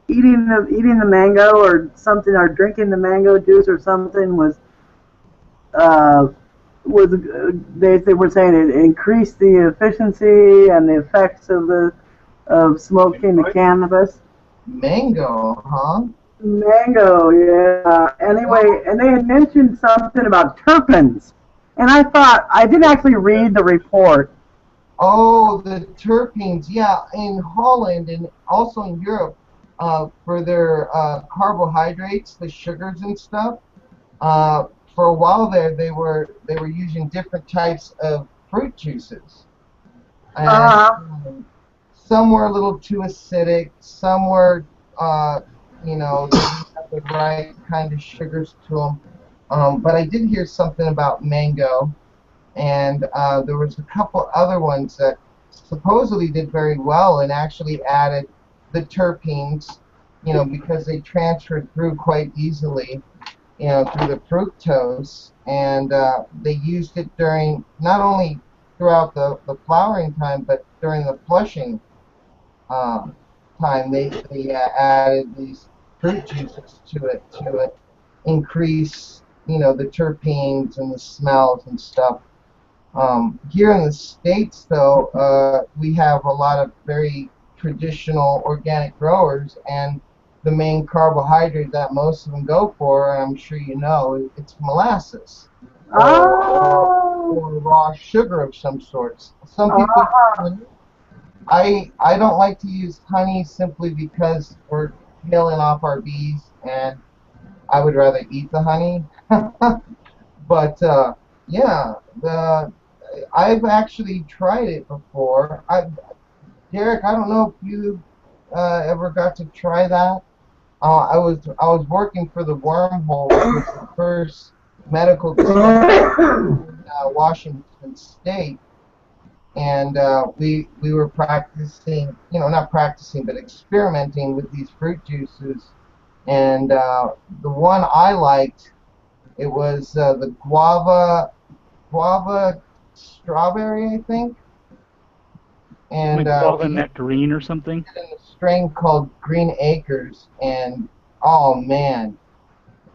eating the mango or something, or drinking the mango juice or something uh, they were saying it increased the efficiency and the effects of smoking the cannabis. Mango, huh? Mango, yeah. Anyway, and they had mentioned something about terpenes, and I thought, I didn't actually read the report. Oh, the terpenes, yeah. In Holland and also in Europe, for their carbohydrates, the sugars and stuff. For a while there, they were using different types of fruit juices, and some were a little too acidic. Some were, didn't have the right kind of sugars to them. But I did hear something about mango, and there was a couple other ones that supposedly did very well and actually added the terpenes, because they transferred through quite easily, through the fructose, and they used it during, not only throughout the flowering time, but during the flushing time. They added these fruit juices to it increase, the terpenes and the smells and stuff. Here in the States, though, we have a lot of very traditional organic growers, and the main carbohydrate that most of them go for, and I'm sure you know, it's molasses or raw sugar of some sorts. Some people use honey. I don't like to use honey simply because we're killing off our bees, and I would rather eat the honey. But yeah, I've actually tried it before. Derek, I don't know if you ever got to try that. I was working for the Wormhole, which was the first medical dispensary in Washington State, and we were practicing, not practicing, but experimenting with these fruit juices. And the one I liked, it was the guava strawberry, I think. And guava nectarine or something. In a strain called Green Acres, and oh man,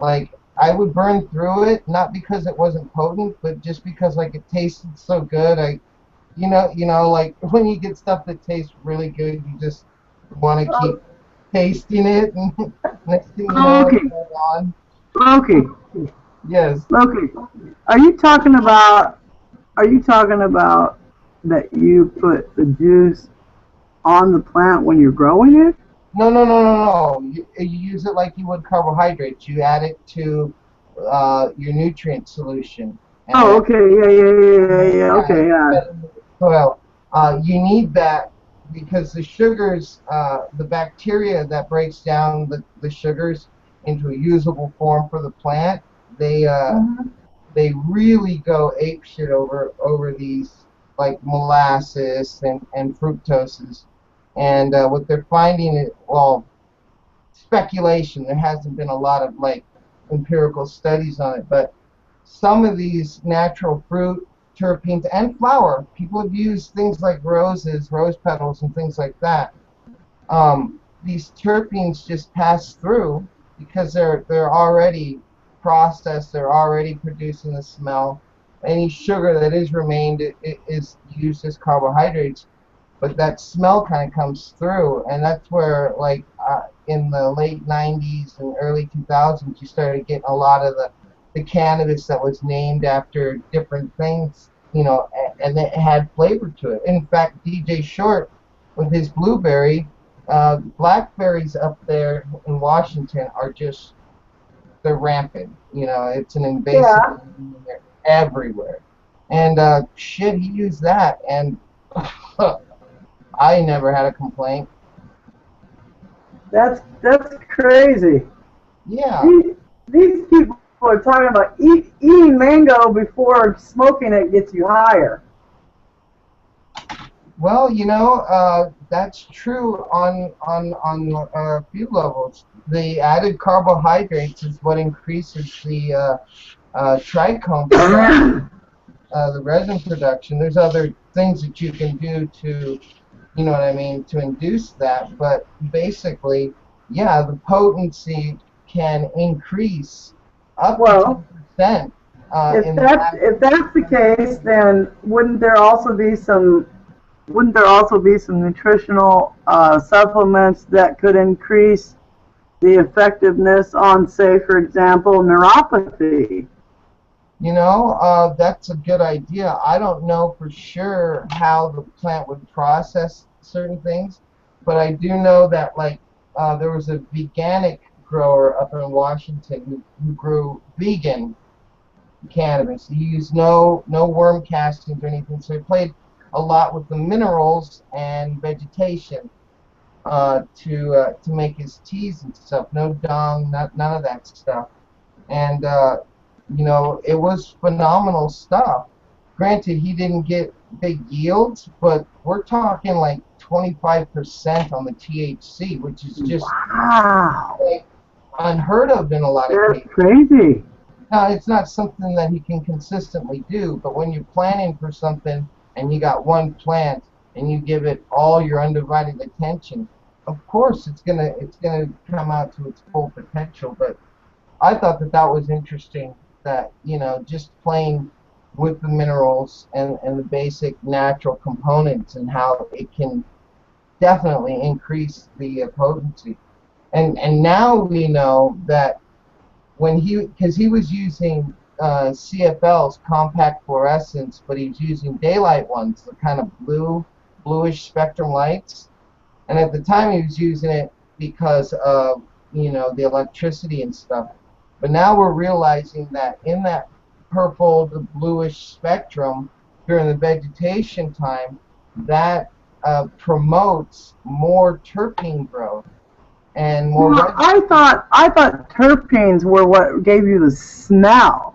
Like, I would burn through it, not because it wasn't potent, but just because like it tasted so good. Like when you get stuff that tastes really good, you just want to keep tasting it, and next thing you know, Okay, it's all okay, gone. Yes. okay. Are you talking about? Are you talking about that you put the juice on the plant when you're growing it? No. You use it like you would carbohydrates. You add it to your nutrient solution. Oh, And okay, yeah. Okay, yeah. soil. You need that because the sugars, the bacteria that breaks down the sugars into a usable form for the plant, they really go apeshit over these like molasses and fructoses. And what they're finding is, well, speculation. There hasn't been a lot of like empirical studies on it, but some of these natural fruit terpenes and flower, people have used things like roses, rose petals, and things like that. These terpenes just pass through because they're already processed, they're already producing the smell. Any sugar that is remained is used as carbohydrates, but that smell kind of comes through, and that's where like in the late 90s and early 2000s you started getting a lot of the cannabis that was named after different things, and it had flavor to it. In fact, DJ Short with his blueberry, blackberries up there in Washington are just, they're rampant. It's an invasive Yeah. they're everywhere. And shit, he used that, and I never had a complaint. That's crazy. Yeah. These people are talking about eating mango before smoking it gets you higher. Well, that's true on a few levels. The added carbohydrates is what increases the trichome production, the resin production. There's other things that you can do to, you know what I mean, to induce that. But basically, yeah, the potency can increase up to 10%. If that's the case, then wouldn't there also be some nutritional supplements that could increase the effectiveness on, say, for example, neuropathy? That's a good idea. I don't know for sure how the plant would process certain things, but I do know that there was a veganic grower up in Washington who grew vegan cannabis. He used no worm castings or anything, so he played a lot with the minerals and vegetation to make his teas and stuff. No dung, none of that stuff. And it was phenomenal stuff. Granted, he didn't get big yields, but we're talking like 25% on the THC, which is just like unheard of in a lot of cases. That's crazy. Now, it's not something that he can consistently do, but when you're planning for something and you got one plant and you give it all your undivided attention, of course it's gonna come out to its full potential. But I thought that was interesting, that just playing with the minerals and the basic natural components and how it can definitely increase the potency. And now we know that because he was using CFLs, compact fluorescents, but he's using daylight ones, the kind of bluish spectrum lights. And at the time he was using it because of the electricity and stuff. But now we're realizing that in that purple to bluish spectrum during the vegetation time, that promotes more terpene growth and more. Well, I thought terpenes were what gave you the smell.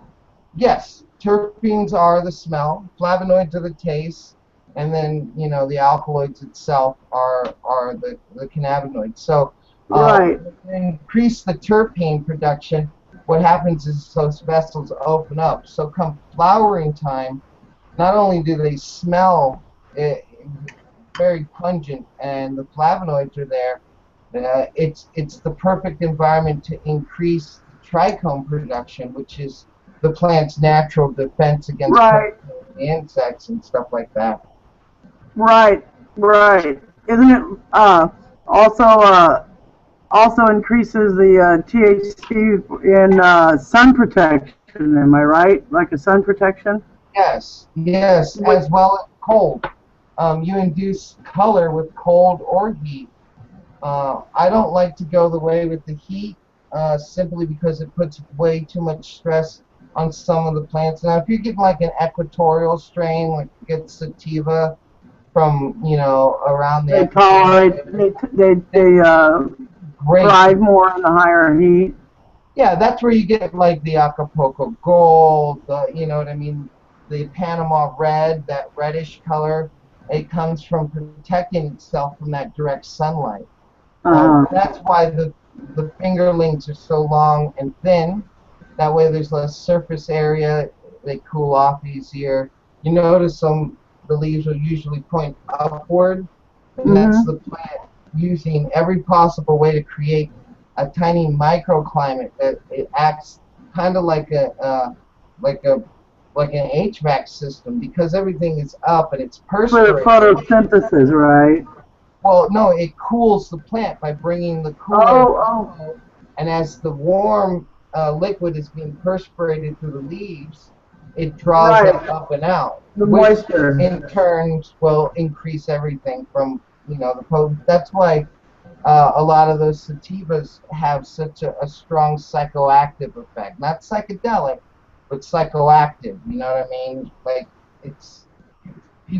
Yes, terpenes are the smell, flavonoids are the taste, and then the alkaloids itself are the cannabinoids. So right. Increase the terpene production. What happens is those vessels open up. So come flowering time, not only do they smell very pungent and the flavonoids are there, it's the perfect environment to increase trichome production, which is the plant's natural defense against Right. insects and stuff like that. Right, right. Isn't it also increases the THC in sun protection? Am I right? Like a sun protection? Yes, yes, as well as cold. You induce color with cold or heat. I don't like to go the way with the heat simply because it puts way too much stress on some of the plants. Now, if you get like an equatorial strain, like get sativa from, you know, around the They tolerate, they great. thrive more in the higher heat. Yeah, that's where you get like the Acapulco Gold, you know what I mean, the Panama Red, that reddish color. It comes from protecting itself from that direct sunlight. That's why the fingerlings are so long and thin. That way there's less surface area. They cool off easier. You notice the leaves will usually point upward, and that's the plant using every possible way to create a tiny microclimate that it acts kind of like an HVAC system, because everything is up and it's perspirating. For photosynthesis, right? Well, no, it cools the plant by bringing the cooler. And as the warm liquid is being perspirated through the leaves, it draws it up and out. The moisture. In turn will increase everything from, you know, the potent. That's why a lot of those sativas have such a strong psychoactive effect. Not psychedelic, but psychoactive. You know what I mean? Like, it's...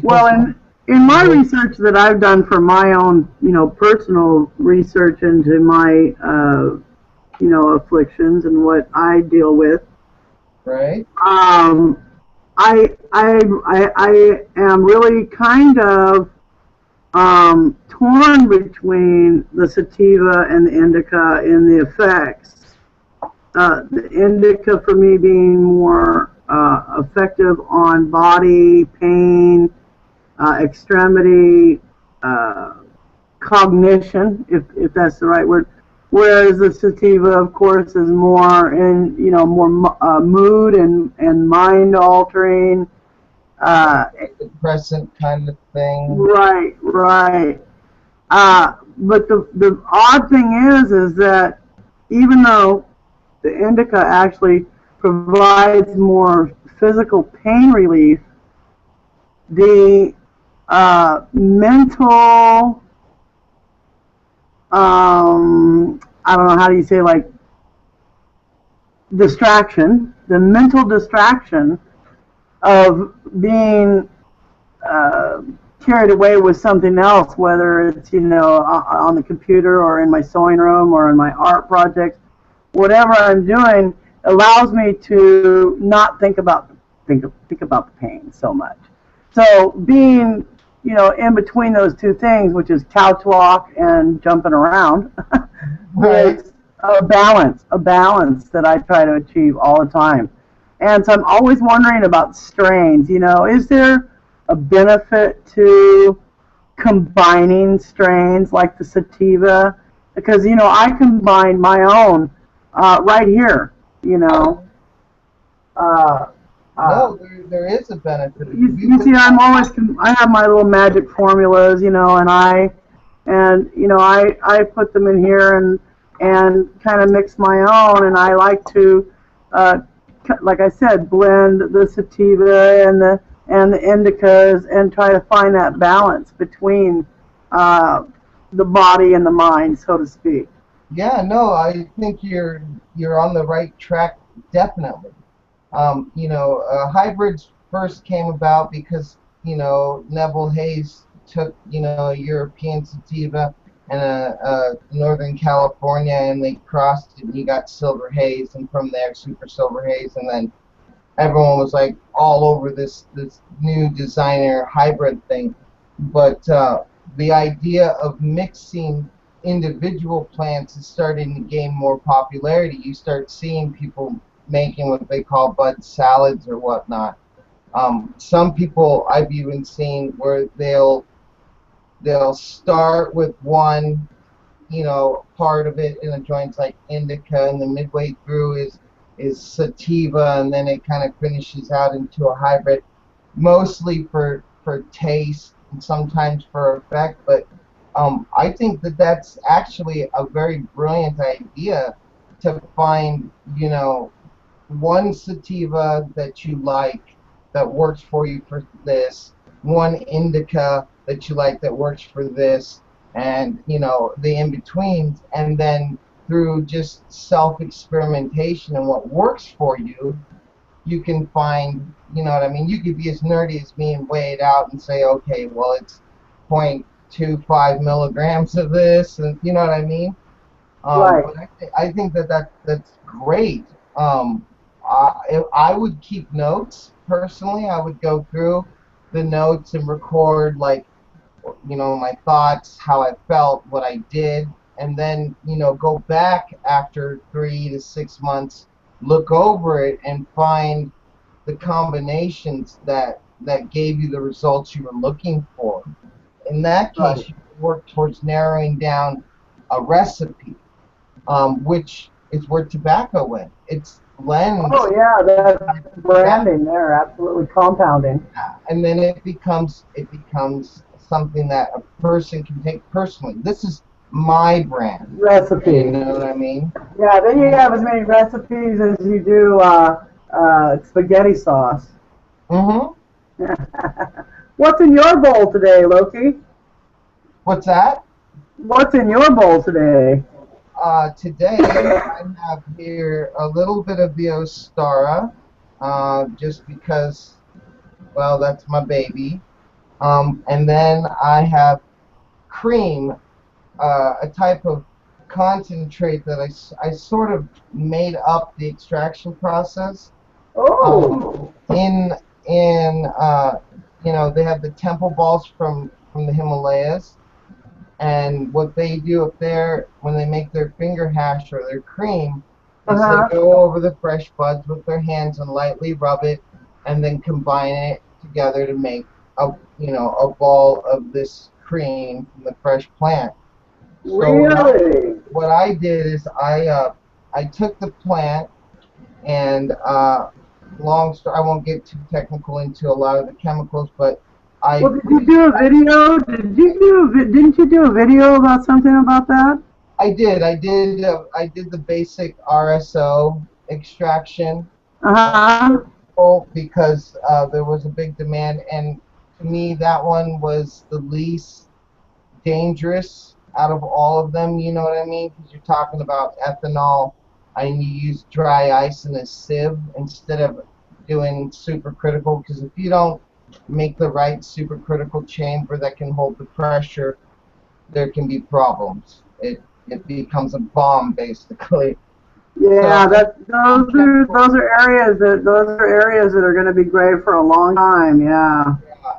Well, in my research that I've done for my own, you know, personal research into my, you know, afflictions and what I deal with, right? I am really kind of torn between the sativa and the indica in the effects. The indica for me being more effective on body, pain, extremity, cognition, if that's the right word. Whereas the sativa, of course, is more in, you know, more mood and mind altering. Depressant kind of thing. Right, right. But the odd thing is that even though the indica actually provides more physical pain relief, the mental, I don't know, how do you say, like, distraction, the mental distraction of being carried away with something else, whether it's, you know, on the computer or in my sewing room or in my art projects, whatever I'm doing allows me to not think about the pain so much. So being, you know, in between those two things, which is couch walk and jumping around, is a balance that I try to achieve all the time. And so I'm always wondering about strains. You know, is there a benefit to combining strains like the sativa? Because, you know, I combine my own right here, you know. No, there is a benefit. You see, I have my little magic formulas, you know, and you know, I put them in here and kind of mix my own, and I like to, like I said, blend the sativa and the indicas and try to find that balance between the body and the mind, so to speak. Yeah, no, I think you're on the right track, definitely. You know, hybrids first came about because, you know, Neville Hayes took, you know, a European sativa and a Northern California, and they crossed it, and you got Silver Haze, and from there Super Silver Haze, and then everyone was like all over this new designer hybrid thing. But the idea of mixing individual plants is starting to gain more popularity. You start seeing people making what they call bud salads or whatnot. Some people I've even seen where they'll start with one part of it in a joint's like indica, and the midway through is sativa, and then it kind of finishes out into a hybrid, mostly for taste and sometimes for effect. But I think that that's actually a very brilliant idea to find, one sativa that you like that works for you for this, one indica that you like that works for this, and the in-betweens, and then through just self-experimentation and what works for you, you can find, what I mean? You could be as nerdy as me and weigh it out and say, okay, well, it's 0.25 milligrams of this, and you know what I mean? Right. But I think that's great. I would keep notes, personally. I would go through the notes and record, like, my thoughts, how I felt, what I did, and then, go back after 3 to 6 months, look over it, and find the combinations that gave you the results you were looking for. In that case, Right. you work towards narrowing down a recipe, which is where tobacco went. It's blends. Oh yeah, that's branding there, absolutely compounding. And then it becomes something that a person can take personally. This is my brand. Recipe. You know what I mean? Yeah, then you have as many recipes as you do spaghetti sauce. Mm-hmm. What's in your bowl today, Loki? What's that? What's in your bowl today? Today I have here a little bit of the Ostara, just because, well, that's my baby. And then I have cream, a type of concentrate that I sort of made up the extraction process. Oh. They have the temple balls from the Himalayas, and what they do up there when they make their finger hash or their cream is they go over the fresh buds with their hands and lightly rub it, and then combine it together to make a ball of this cream from the fresh plant. So Really? what I did is I took the plant and long story. I won't get too technical into a lot of the chemicals, but Well, did you do a video? Didn't you do a video about something about that? I did the basic Rso extraction. Because there was a big demand, and to me that one was the least dangerous out of all of them. You know what I mean? Because you're talking about ethanol, and you use dry ice in a sieve instead of doing supercritical. Because if you don't make the right supercritical chamber that can hold the pressure, there can be problems. It becomes a bomb, basically. Yeah, those are areas that are going to be great for a long time. Yeah.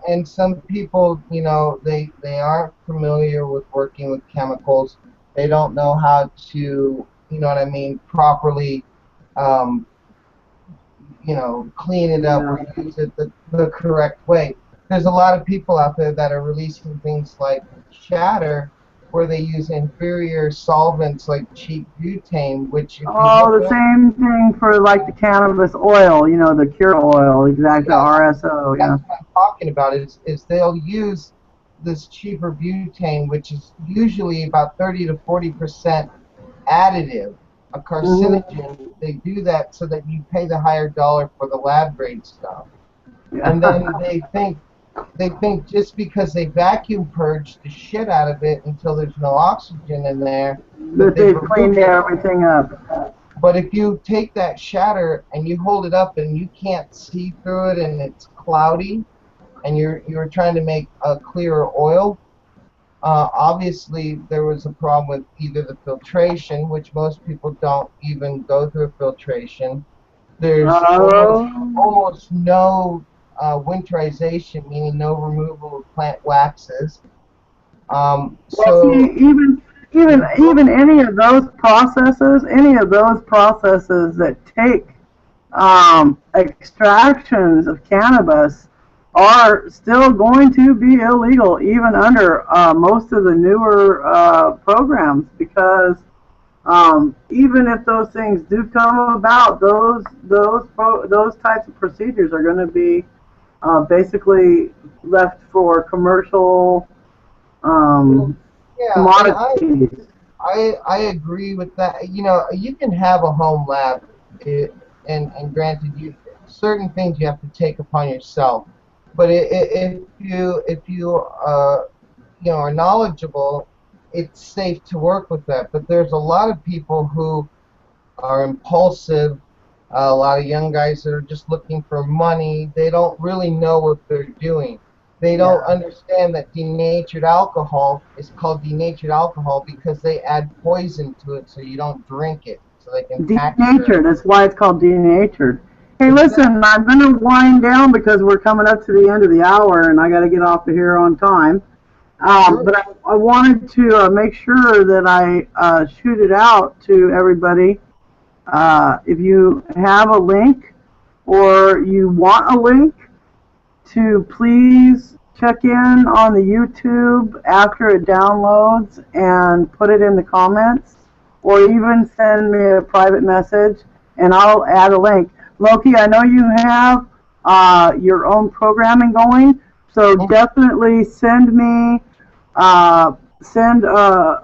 And some people, they aren't familiar with working with chemicals. They don't know how to, properly, clean it up or use it the correct way. There's a lot of people out there that are releasing things like shatter, where they use inferior solvents like cheap butane, which the same thing for like the cannabis oil, the cure oil, exactly, Rso. Yeah. That's what I'm talking about. Is they'll use this cheaper butane, which is usually about 30 to 40% additive, a carcinogen. They do that so that you pay the higher dollar for the lab grade stuff, and then they think just because they vacuum purge the shit out of it until there's no oxygen in there, that they've cleaned everything up. But if you take that shatter and you hold it up and you can't see through it and it's cloudy, and you're trying to make a clearer oil, obviously there was a problem with either the filtration, which most people don't even go through filtration. There's almost no winterization, meaning no removal of plant waxes. Even any of those processes that take extractions of cannabis are still going to be illegal, even under most of the newer programs, because even if those things do come about, those types of procedures are going to be basically left for commercial Yeah, commodities. I agree with that. You know, you can have a home lab, and granted, certain things you have to take upon yourself. But if you are knowledgeable, it's safe to work with that. But there's a lot of people who are impulsive, a lot of young guys that are just looking for money. They don't really know what they're doing. They don't understand that denatured alcohol is called denatured alcohol because they add poison to it so you don't drink it. So they can Denatured, that's why it's called denatured. Hey, listen, I'm going to wind down because we're coming up to the end of the hour and I got to get off of here on time. But I wanted to make sure that I shoot it out to everybody. If you have a link or you want a link, to please check in on the YouTube after it downloads and put it in the comments, or even send me a private message and I'll add a link. Loki, I know you have your own programming going, so definitely send me send a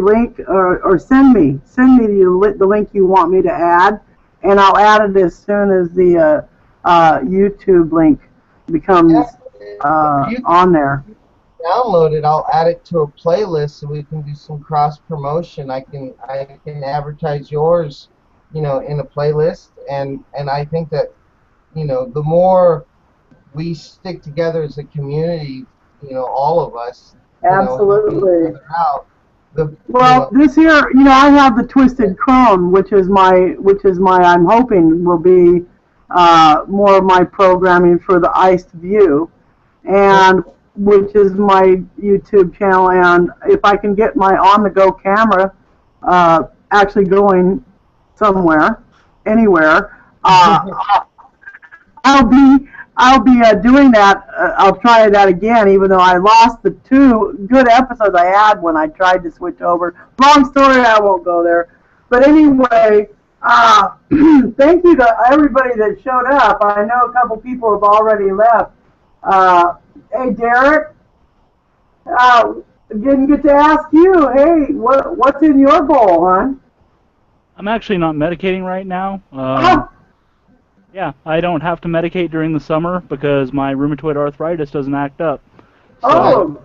link or send me the link you want me to add, and I'll add it as soon as the YouTube link becomes on there. Download it. I'll add it to a playlist so we can do some cross promotion. I can advertise yours, in a playlist, and I think that, the more we stick together as a community, all of us. Absolutely. Well, this year, I have the Twisted Crone, which is my I'm hoping will be more of my programming for the Iced View, and which is my YouTube channel. And if I can get my on-the-go camera actually going somewhere, anywhere, I'll be doing that. I'll try that again, even though I lost the 2 good episodes I had when I tried to switch over. Long story, I won't go there. But anyway, thank you to everybody that showed up. I know a couple people have already left. Hey, Derek, didn't get to ask you. Hey, what's in your bowl, hon? I'm actually not medicating right now. Yeah, I don't have to medicate during the summer because my rheumatoid arthritis doesn't act up. So,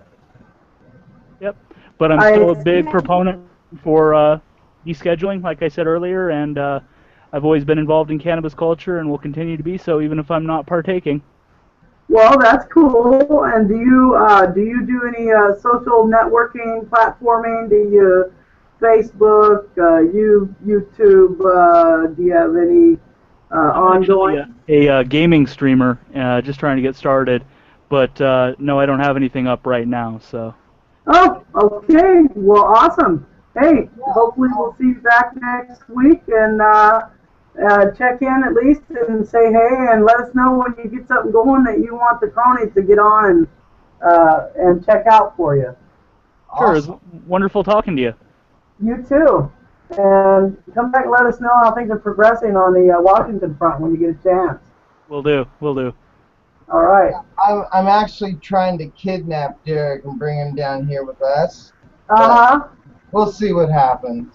yep. But I'm still a big proponent for descheduling, like I said earlier, and I've always been involved in cannabis culture and will continue to be so, even if I'm not partaking. Well, that's cool. And do you do any social networking platforming? Do you Facebook, YouTube? Do you have any ongoing? A gaming streamer, just trying to get started, but no, I don't have anything up right now. So. Oh, okay. Well, awesome. Hey, hopefully we'll see you back next week and check in at least and say hey and let us know when you get something going that you want the Cronies to get on and check out for you. Sure, it's wonderful talking to you. You too. And come back and let us know how things are progressing on the Washington front when you get a chance. Will do. All right. I'm actually trying to kidnap Derek and bring him down here with us. We'll see what happens.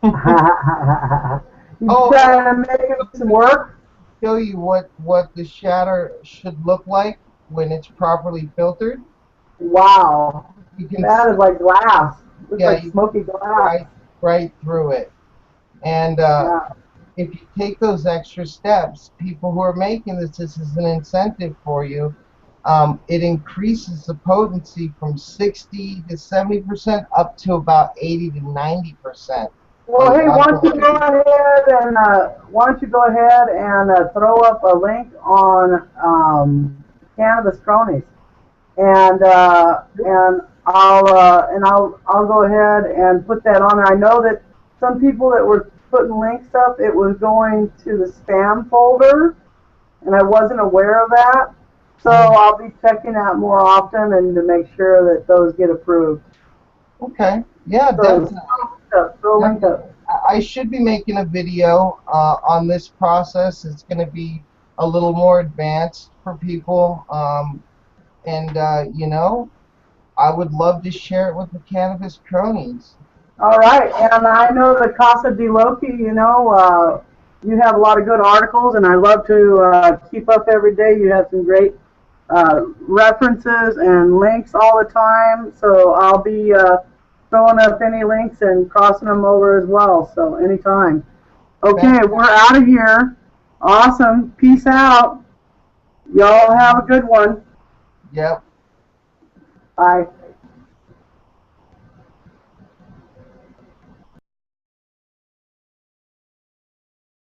You trying to make it some work? Show you what the shatter should look like when it's properly filtered. Wow. That is like glass. Looks like smoky glass. Right through it. And if you take those extra steps, people who are making this is an incentive for you. It increases the potency from 60 to 70% up to about 80 to 90%. Well, hey, why don't you go ahead and throw up a link on Cannabis Cronies, and I'll go ahead and put that on there. I know that some people that were putting links up, it was going to the spam folder, and I wasn't aware of that. So I'll be checking out more often and to make sure that those get approved. Okay. Yeah, So, definitely. throw link up. I should be making a video on this process. It's going to be a little more advanced for people. You know, I would love to share it with the Cannabis Cronies. All right, and I know the Casa de Loki, you know, you have a lot of good articles, and I love to keep up every day. You have some great references and links all the time, so I'll be throwing up any links and crossing them over as well, so anytime. Okay, we're out of here. Awesome. Peace out. Y'all have a good one. Yep. Bye.